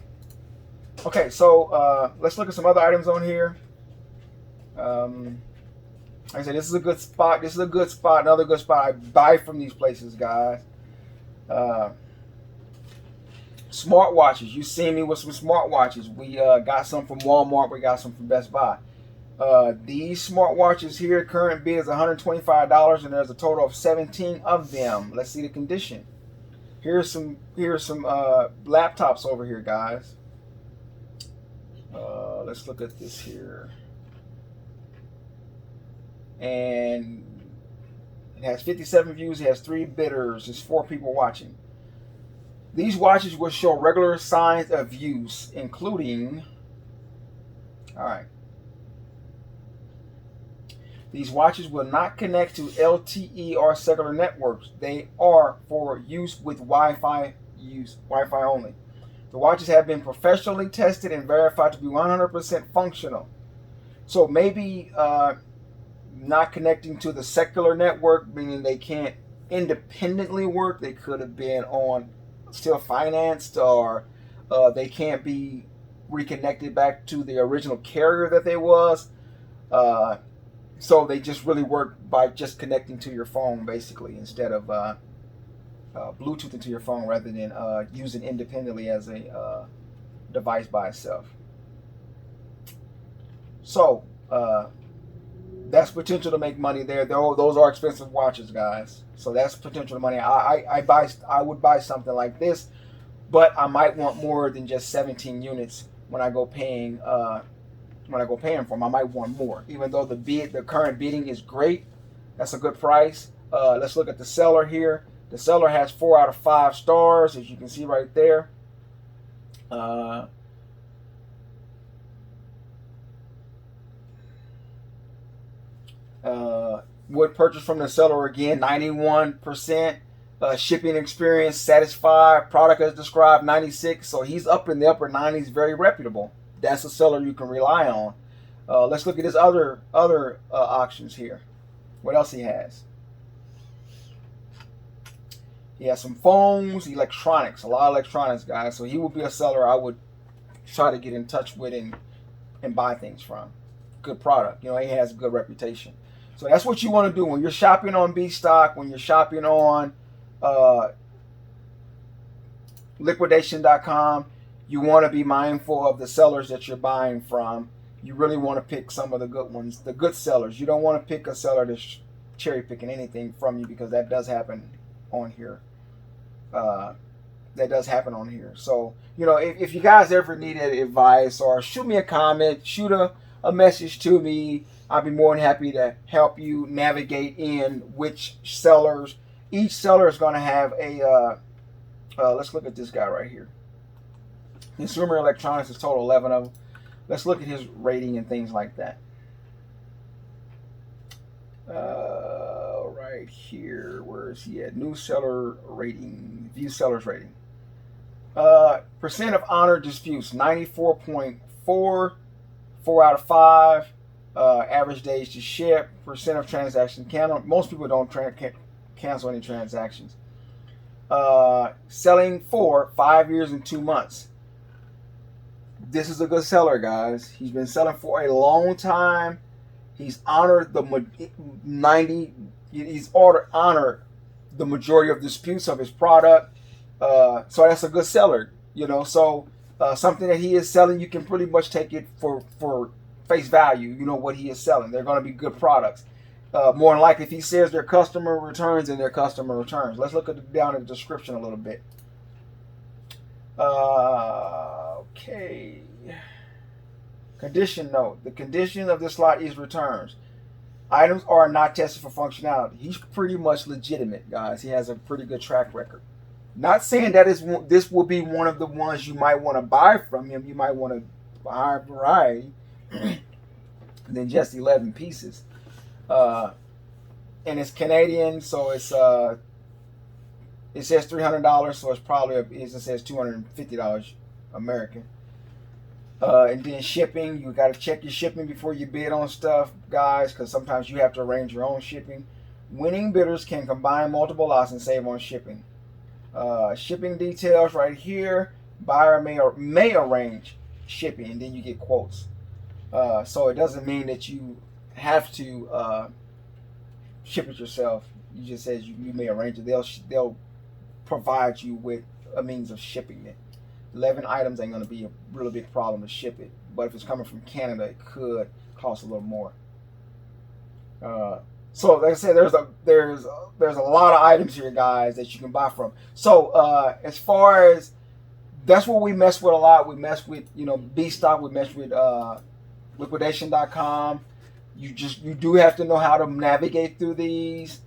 Okay, so let's look at some other items on here. Like I said, this is a good spot. This is a good spot. Another good spot. I buy from these places, guys. Smartwatches. You see me with some smartwatches. We got some from Walmart. We got some from Best Buy. These smartwatches here, current bid is $125, and there's a total of 17 of them. Let's see the condition. Here's some laptops over here, guys. Let's look at this here. And it has 57 views. It has 3 bidders. There's 4 people watching. These watches will show regular signs of use, including, all right, these watches will not connect to LTE or cellular networks. They are for use with Wi-Fi only. The watches have been professionally tested and verified to be 100% functional. So maybe not connecting to the secular network, meaning they can't independently work. They could have been on still financed, or they can't be reconnected back to the original carrier that they was. So they just really work by just connecting to your phone, basically, instead of Bluetooth into your phone, rather than using independently as a device by itself. So that's potential to make money there. Those are expensive watches, guys. So that's potential money. I would buy something like this, but I might want more than just 17 units when I go paying for them. I might want more, even though the current bidding is great. That's a good price. Let's look at the seller here. The seller has 4 out of 5 stars, as you can see right there. Would purchase from the seller again, 91%. Shipping experience satisfied. Product as described, 96. So he's up in the upper 90s, very reputable. That's a seller you can rely on. Let's look at his other auctions here. What else he has? He has some phones, electronics, a lot of electronics, guys. So he would be a seller I would try to get in touch with and buy things from. Good product. He has a good reputation. So that's what you want to do when you're shopping on B-Stock, when you're shopping on Liquidation.com. You want to be mindful of the sellers that you're buying from. You really want to pick some of the good ones, the good sellers. You don't want to pick a seller that's cherry picking anything from you, because that does happen on here. So, if you guys ever needed advice, or shoot me a comment, shoot a message to me, I'll be more than happy to help you navigate in which sellers. Each seller is going to have a, let's look at this guy right here. Consumer Electronics is total 11 of them. Let's look at his rating and things like that. Right here, where is he at? New seller rating, view sellers rating. Percent of honor disputes, 94.4, 4 out of 5. Average days to ship. Percent of transaction cancel. Most people don't cancel any transactions. Selling for 5 years and 2 months. This is a good seller, guys. He's been selling for a long time. He's honored the 90. He's honored the majority of disputes of his product. So that's a good seller. So something that he is selling, you can pretty much take it for face value. What he is selling. They're going to be good products. More than likely, if he says their customer returns, and their customer returns. Let's look down in the description a little bit. Okay. Condition note. The condition of this lot is returns. Items are not tested for functionality. He's pretty much legitimate, guys. He has a pretty good track record. Not saying that this will be one of the ones you might want to buy from him. You might want to buy a variety than just 11 pieces. And it's Canadian, so it says $300, so it's probably it says $250 American. And then shipping, you got to check your shipping before you bid on stuff, guys, because sometimes you have to arrange your own shipping. Winning bidders can combine multiple lots and save on shipping. Shipping details right here. Buyer may arrange shipping, and then you get quotes. So it doesn't mean that you have to ship it yourself. You just says you may arrange it. They'll provide you with a means of shipping it. 11 items ain't going to be a really big problem to ship it, but if it's coming from Canada, it could cost a little more. So like I said, there's a lot of items here, guys, that you can buy from. So as far as that's what we mess with a lot. We mess with B stock. We mess with liquidation.com. You do have to know how to navigate through these.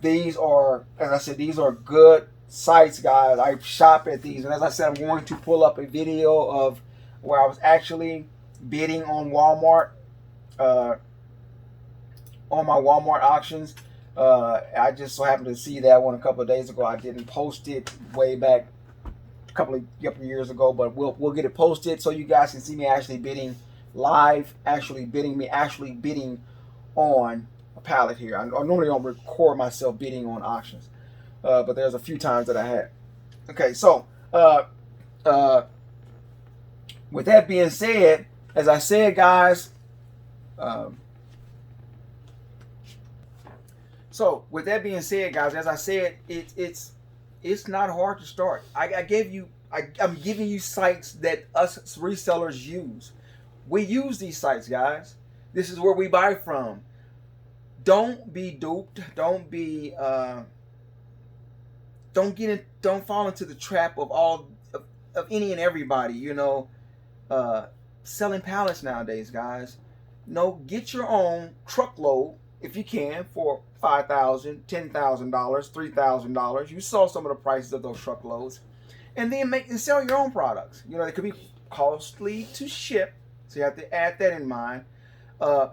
These are, as I said, these are good sites, guys. I shop at these, and as I said, I'm going to pull up a video of where I was actually bidding on Walmart, on my Walmart auctions. I just so happened to see that one a couple of days ago. I didn't post it way back a couple of years ago, but we'll get it posted so you guys can see me actually bidding live, actually bidding on a pallet here. I normally don't record myself bidding on auctions, but there's a few times that I had. Okay, so with that being said, as I said, guys, as I said, it's not hard to start. I'm giving you sites that us resellers use. We use these sites, guys. This is where we buy from. Don't be duped. Don't fall into the trap of any and everybody, selling pallets nowadays, guys. No, get your own truckload if you can for $5,000, $10,000, $3,000. You saw some of the prices of those truckloads, and then make and sell your own products. They could be costly to ship, so you have to add that in mind.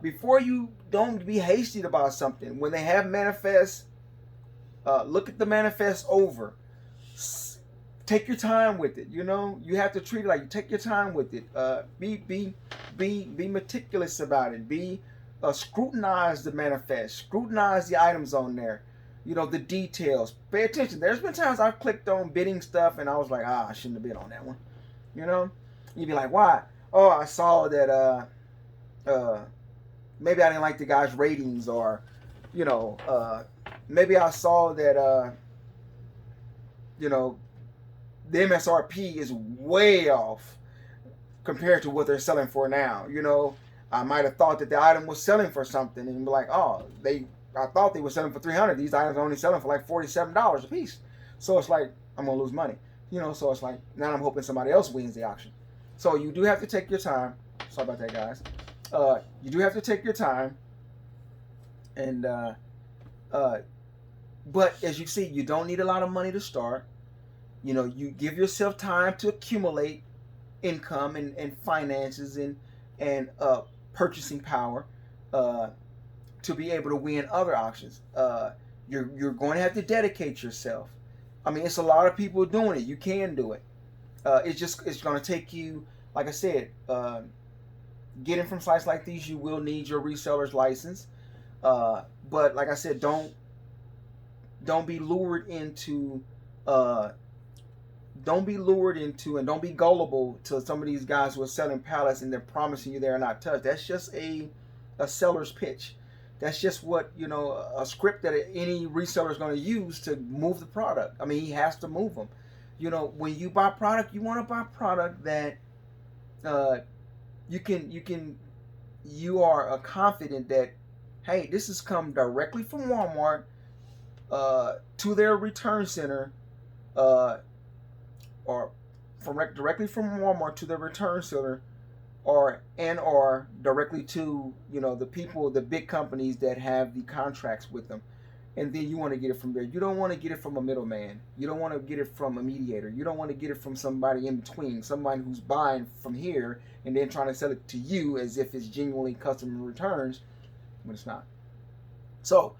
Before you don't be hasty about something. When they have manifests, look at the manifest over. Take your time with it. You have to treat it like you take your time with it. Be meticulous about it. Scrutinize the manifest. Scrutinize the items on there. The details. Pay attention. There's been times I've clicked on bidding stuff and I was like, I shouldn't have bid on that one. You'd be like, why? Oh, I saw that maybe I didn't like the guy's ratings, or maybe I saw that the MSRP is way off compared to what they're selling for now. I might have thought that the item was selling for something, and be like, I thought they were selling for $300. These items are only selling for like $47 a piece. So it's like I'm gonna lose money. So it's like now I'm hoping somebody else wins the auction. So you do have to take your time. Sorry about that, guys. You do have to take your time, and but as you see, you don't need a lot of money to start. You give yourself time to accumulate income and finances and purchasing power to be able to win other auctions. You're going to have to dedicate yourself. I mean, it's a lot of people doing it. You can do it. It's going to take you, like I said, getting from sites like these, you will need your reseller's license. But like I said, don't be lured into and don't be gullible to some of these guys who are selling pallets and they're promising you they're not touched. That's just a seller's pitch. That's just what, a script that any reseller is going to use to move the product. I mean, he has to move them. When you buy product, you want to buy product that you are confident that, hey, this has come directly from Walmart to their return center, or directly from Walmart to their return center, or directly to the big companies that have the contracts with them, and then you want to get it from there. You don't want to get it from a middleman. You don't want to get it from a mediator. You don't want to get it from somebody in between, somebody who's buying from here and then trying to sell it to you as if it's genuinely customer returns, when it's not. So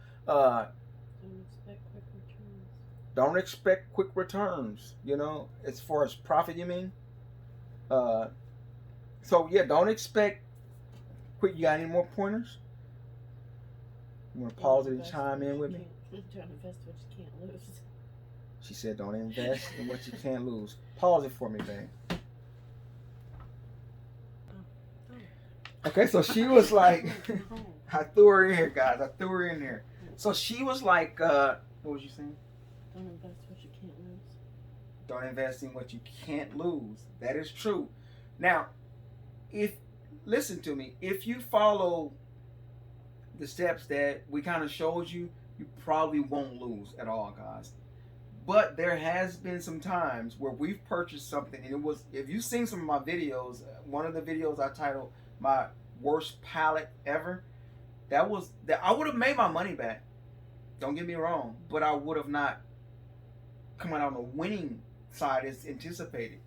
don't expect quick returns. As far as profit, you mean? So yeah, don't expect quick. You got any more pointers? You want to pause it and chime in with me? Don't invest what you can't lose. She said, "Don't invest in what you can't lose." Pause it for me, babe. Okay, so she was like, I threw her in here, guys. I threw her in there. So she was like, what was you saying? Don't invest what you can't lose. Don't invest in what you can't lose. That is true. Now, listen to me, if you follow the steps that we kind of showed you, you probably won't lose at all, guys. But there has been some times where we've purchased something, and it was, if you've seen some of my videos, one of the videos I titled my worst pallet ever, that I would have made my money back. Don't get me wrong, but I would have not come out on the winning side as anticipated.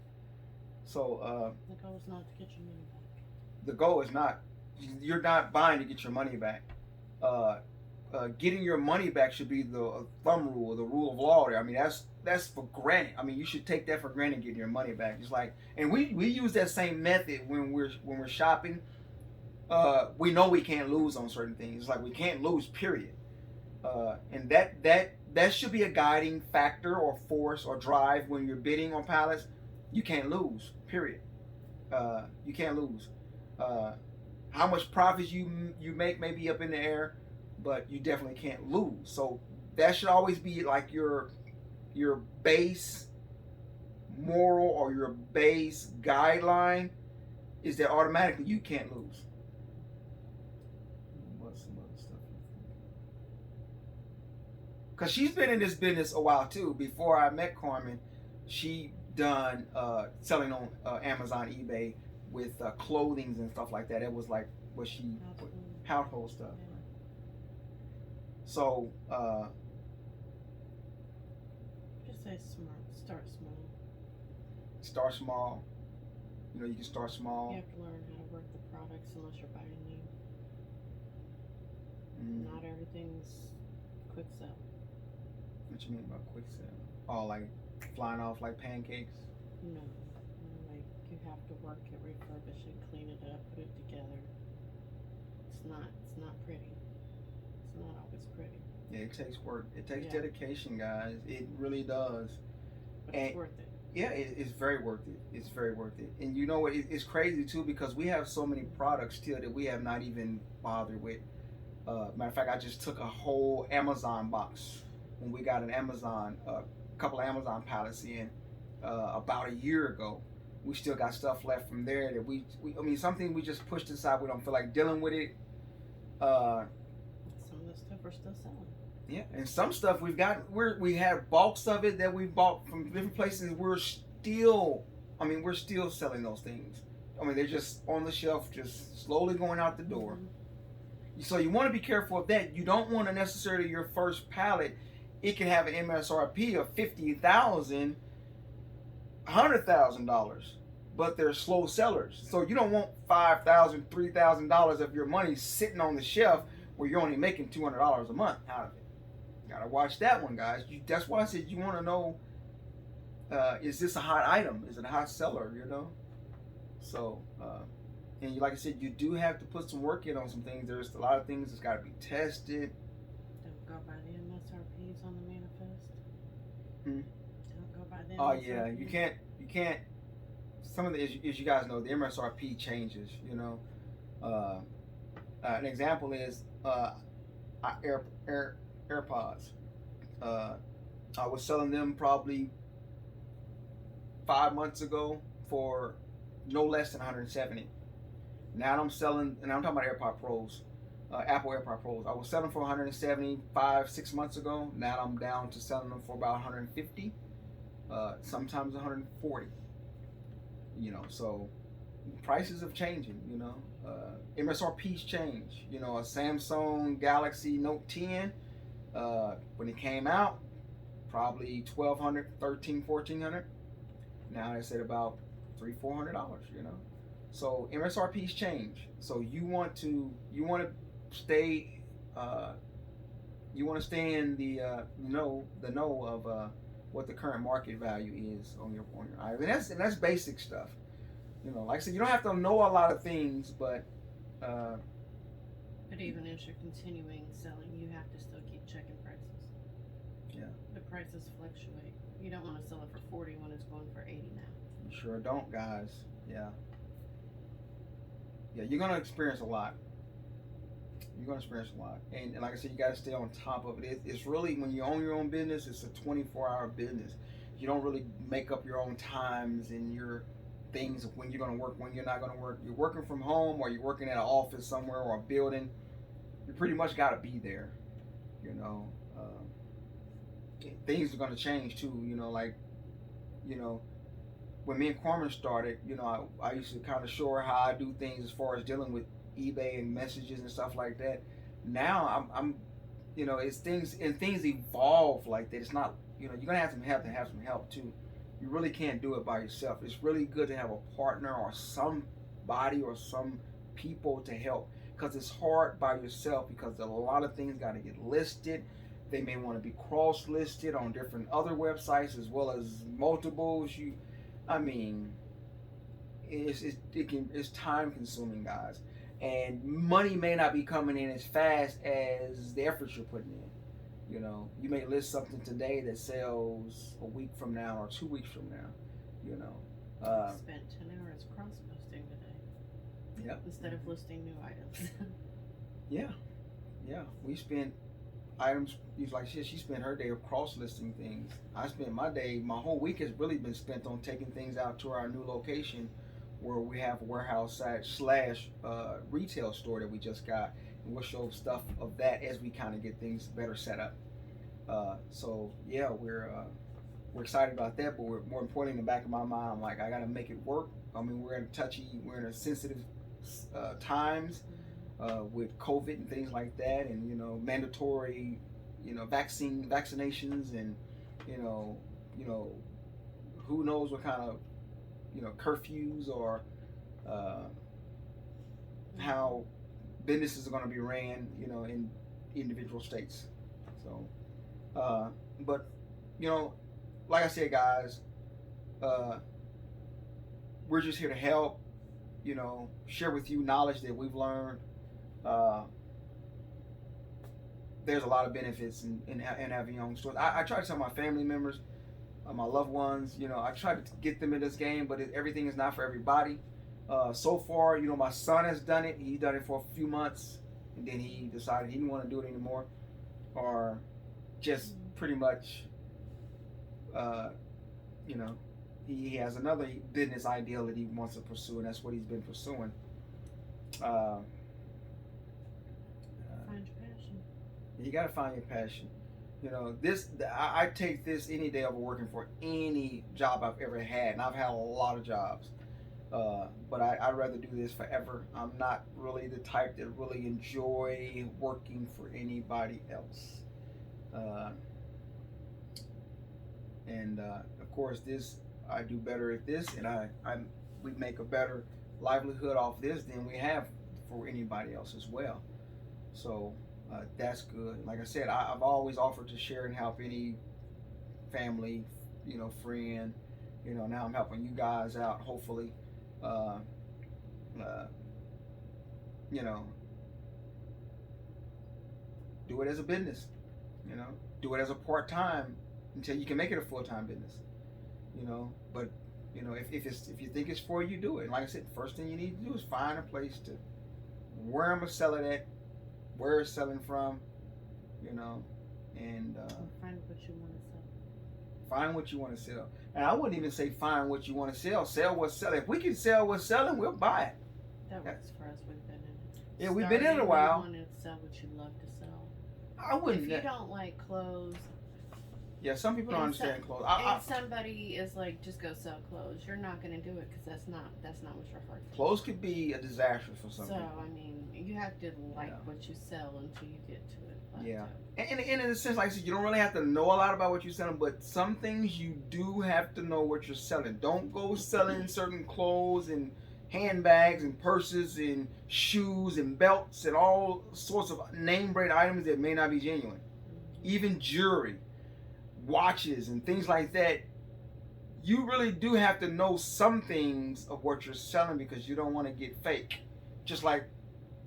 So the goal is not to get your money back. The goal is not, you're not buying to get your money back. Getting your money back should be the thumb rule, the rule of law there. I mean, that's for granted. I mean, you should take that for granted, getting your money back. It's like, and we use that same method when we're shopping. We know we can't lose on certain things. It's like we can't lose, period. And that should be a guiding factor or force or drive when you're bidding on pallets. You can't lose, period. You can't lose. How much profits you make may be up in the air, but you definitely can't lose. So that should always be like your base moral or your base guideline, is that automatically you can't lose. What's some other stuff? Because she's been in this business a while too. Before I met Carmen, she done selling on Amazon, eBay with clothing and stuff like that. It was like household stuff. Yeah. So Just say smart. Start small. Start small. You know, you can start small. You have to learn how to work the products unless you're buying new. Not everything's quick sell. What you mean by quick sell? Oh, like flying off like pancakes? No. Like you have to work it, refurbish it, clean it up, put it together. It's not pretty. It's not always pretty. Yeah, it takes work. It takes Yeah. dedication, guys. It really does. But And it's worth it. yeah, it's very worth it. It's very worth it. And you know what? It's crazy too, because we have so many products still that we have not even bothered with. Matter of fact, I just took a whole Amazon box when we got a couple of Amazon pallets in about a year ago. We still got stuff left from there that I mean, something we just pushed aside. We don't feel like dealing with it. Some of the stuff we're still selling. Yeah, and some stuff we have bulks of it that we bought from different places. We're still selling those things. I mean, they're just on the shelf, just slowly going out the door. Mm-hmm. So you want to be careful of that. You don't want to necessarily, your first pallet, it can have an MSRP of $50,000, $100,000, but they're slow sellers. So you don't want $5,000, $3,000 of your money sitting on the shelf where you're only making $200 a month out of it. You gotta watch that one, guys. That's why I said you want to know, is this a hot item? Is it a hot seller? You know. So, and like I said, you do have to put some work in on some things. There's a lot of things that's got to be tested. Don't go by the MSRPs on the manifest. Don't go by the MSRPs. Oh yeah, you can't. Some of the, as you guys know, the MSRP changes. You know, an example is AirPods. I was selling them probably 5 months ago for no less than 170. Now I'm selling, and I'm talking about AirPod Pros, Apple AirPod Pros. I was selling for 175 6 months ago. Now I'm down to selling them for about 150, sometimes 140. You know, so prices are changing. You know, MSRPs change. You know, a Samsung Galaxy Note 10, when it came out, probably $1,200, $1,300, $1,400. Now it's at about $300-$400. You know. So MSRPs change. So you want to stay in the know of what the current market value is on your item. And that's basic stuff. You know, like I said, you don't have to know a lot of things, but even as you're continuing selling, you have to still keep checking prices. Yeah. The prices fluctuate. You don't want to sell it for 40 when it's going for 80 now. You sure don't, guys. Yeah. Yeah, you're gonna experience a lot. You're gonna experience a lot, and like I said, you gotta stay on top of it. It's really, when you own your own business, it's a 24-hour business. You don't really make up your own times and your things of when you're gonna work, when you're not gonna work. You're working from home, or you're working at an office somewhere or a building. You pretty much gotta be there. You know, things are gonna change too. Like, you know, when me and Corman started, I used to kind of show her how I do things as far as dealing with eBay and messages and stuff like that. Now I'm it's things evolve like that. It's not, you're gonna have to have some help too. You really can't do it by yourself. It's really good to have a partner or somebody or some people to help, because it's hard by yourself, because a lot of things got to get listed. They may want to be cross-listed on different other websites as well as multiples. I mean, it's time consuming, guys, and money may not be coming in as fast as the efforts you're putting in. You may list something today that sells a week from now or 2 weeks from now. I spent 10 hours cross posting today. Yep. Instead of listing new items. Yeah. We spent items. Like she spent her day of cross listing things. I spent my day. My whole week has really been spent on taking things out to our new location, where we have a warehouse slash retail store that we just got, and we'll show stuff of that as we kind of get things better set up. So yeah, we're excited about that, but we're more importantly, in the back of my mind, I'm like, I got to make it work. I mean, we're in a sensitive times with COVID and things like that, and mandatory vaccinations, and who knows what kind of curfews or how businesses are going to be ran in individual states. So but like I said, guys, we're just here to help, share with you knowledge that we've learned. There's a lot of benefits in having your own stores. I try to tell my family members, my loved ones, I try to get them in this game, but everything is not for everybody. So far, my son has done it. He done it for a few months, and then he decided he didn't want to do it anymore, or just pretty much, he has another business ideal that he wants to pursue, and that's what he's been pursuing. Find your passion. You got to find your passion. I take this any day over working for any job I've ever had, and I've had a lot of jobs. But I'd rather do this forever. I'm not really the type that really enjoy working for anybody else. And of course, I do better at this, and we make a better livelihood off this than we have for anybody else as well. So that's good. Like I said, I've always offered to share and help any family, friend. Now I'm helping you guys out. Hopefully, do it as a business. Do it as a part-time until you can make it a full-time business. But if you think it's for you, do it. And like I said, the first thing you need to do is find a place to where I'm gonna sell it at, where it's selling from, and find what you want to sell. Find what you want to sell. And I wouldn't even say find what you want to sell. Sell what's selling. If we can sell what's selling, we'll buy it. That works for us. We've been in it. Yeah, we've been in it a while. You want to sell what you love to sell. I wouldn't. If you don't like clothes. Yeah, some people don't understand clothes. And somebody is like, just go sell clothes. You're not going to do it because that's not what your heart is. Clothes could be a disaster for some people. So, I mean, you have to like what you sell until you get to it. Yeah. And in a sense, like I said, you don't really have to know a lot about what you're selling, but some things you do have to know what you're selling. Don't go selling certain clothes and handbags and purses and shoes and belts and all sorts of name brand items that may not be genuine. Even jewelry, watches, and things like that. You really do have to know some things of what you're selling, because you don't want to get fake. Just like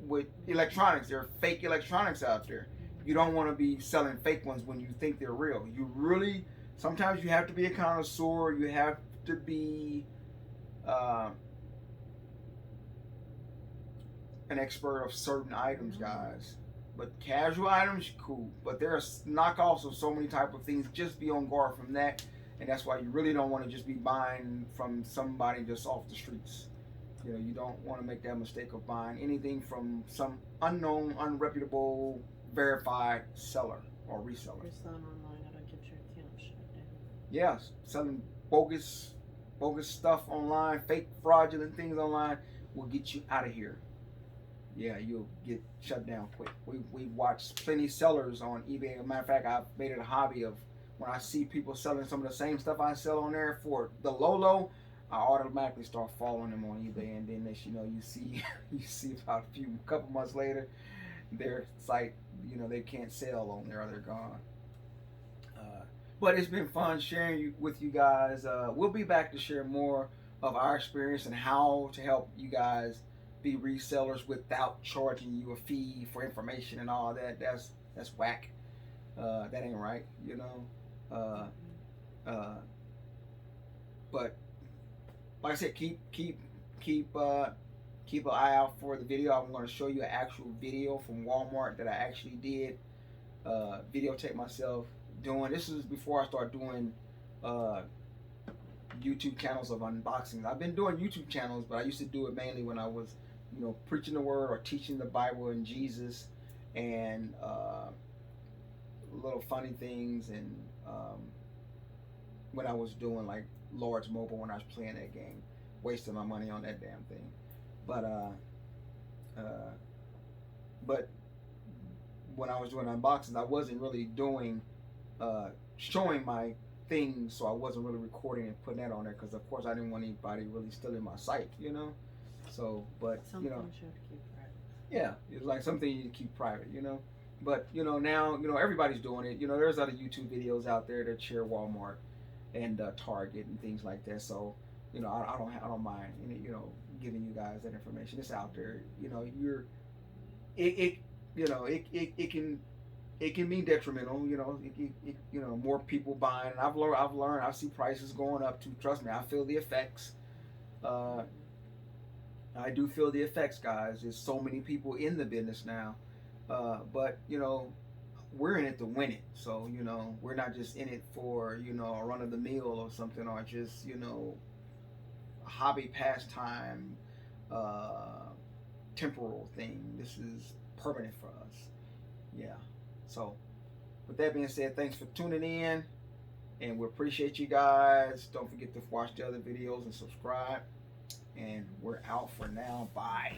with electronics, there are fake electronics out there. You don't want to be selling fake ones when you think they're real. Sometimes you have to be a connoisseur. You have to be an expert of certain items, guys. But casual items, cool. But there's knockoffs of so many type of things. Just be on guard from that, and that's why you really don't want to just be buying from somebody just off the streets. You know, you don't want to make that mistake of buying anything from some unknown, unreputable, verified seller or reseller. You're selling online, it'll get your account shut down. Yes, selling bogus stuff online, fake fraudulent things online will get you out of here. Yeah, you'll get shut down quick. We watched plenty of sellers on eBay. As a matter of fact, I've made it a hobby of when I see people selling some of the same stuff I sell on there for the low, I automatically start following them on eBay, and then next you know you see about a couple months later, their site, you know, they can't sell on there or they're gone. But it's been fun sharing with you guys. We'll be back to share more of our experience and how to help you guys be resellers without charging you a fee for information and all that. That's whack. That ain't right, you know. But like I said, keep an eye out for the video. I'm going to show you an actual video from Walmart that I actually did videotape myself doing. This is before I start doing YouTube channels of unboxings. I've been doing YouTube channels, but I used to do it mainly when I was, you know, preaching the word or teaching the Bible and Jesus, and little funny things, and when I was doing like Lord's Mobile, when I was playing that game, wasting my money on that damn thing. But when I was doing unboxings, I wasn't really doing showing my things, so I wasn't really recording and putting that on there because of course I didn't want anybody really stealing my site, you know. So, but Some you know, things you have to keep private. yeah, it's like something you need to keep private, you know. But you know, now you know everybody's doing it. You know, there's other YouTube videos out there that share Walmart and Target and things like that. So you know, I don't mind, you know, giving you guys that information. It's out there. You know, it can be detrimental. You know, you know, more people buying. And I've learned. I see prices going up too. Trust me, I feel the effects. I do feel the effects, guys. There's so many people in the business now. But you know, we're in it to win it. So you know, we're not just in it for, you know, a run of the mill or something, or just, you know, a hobby pastime, temporal thing. This is permanent for us. Yeah. So with that being said, thanks for tuning in, and we appreciate you guys. Don't forget to watch the other videos and subscribe. And we're out for now. Bye.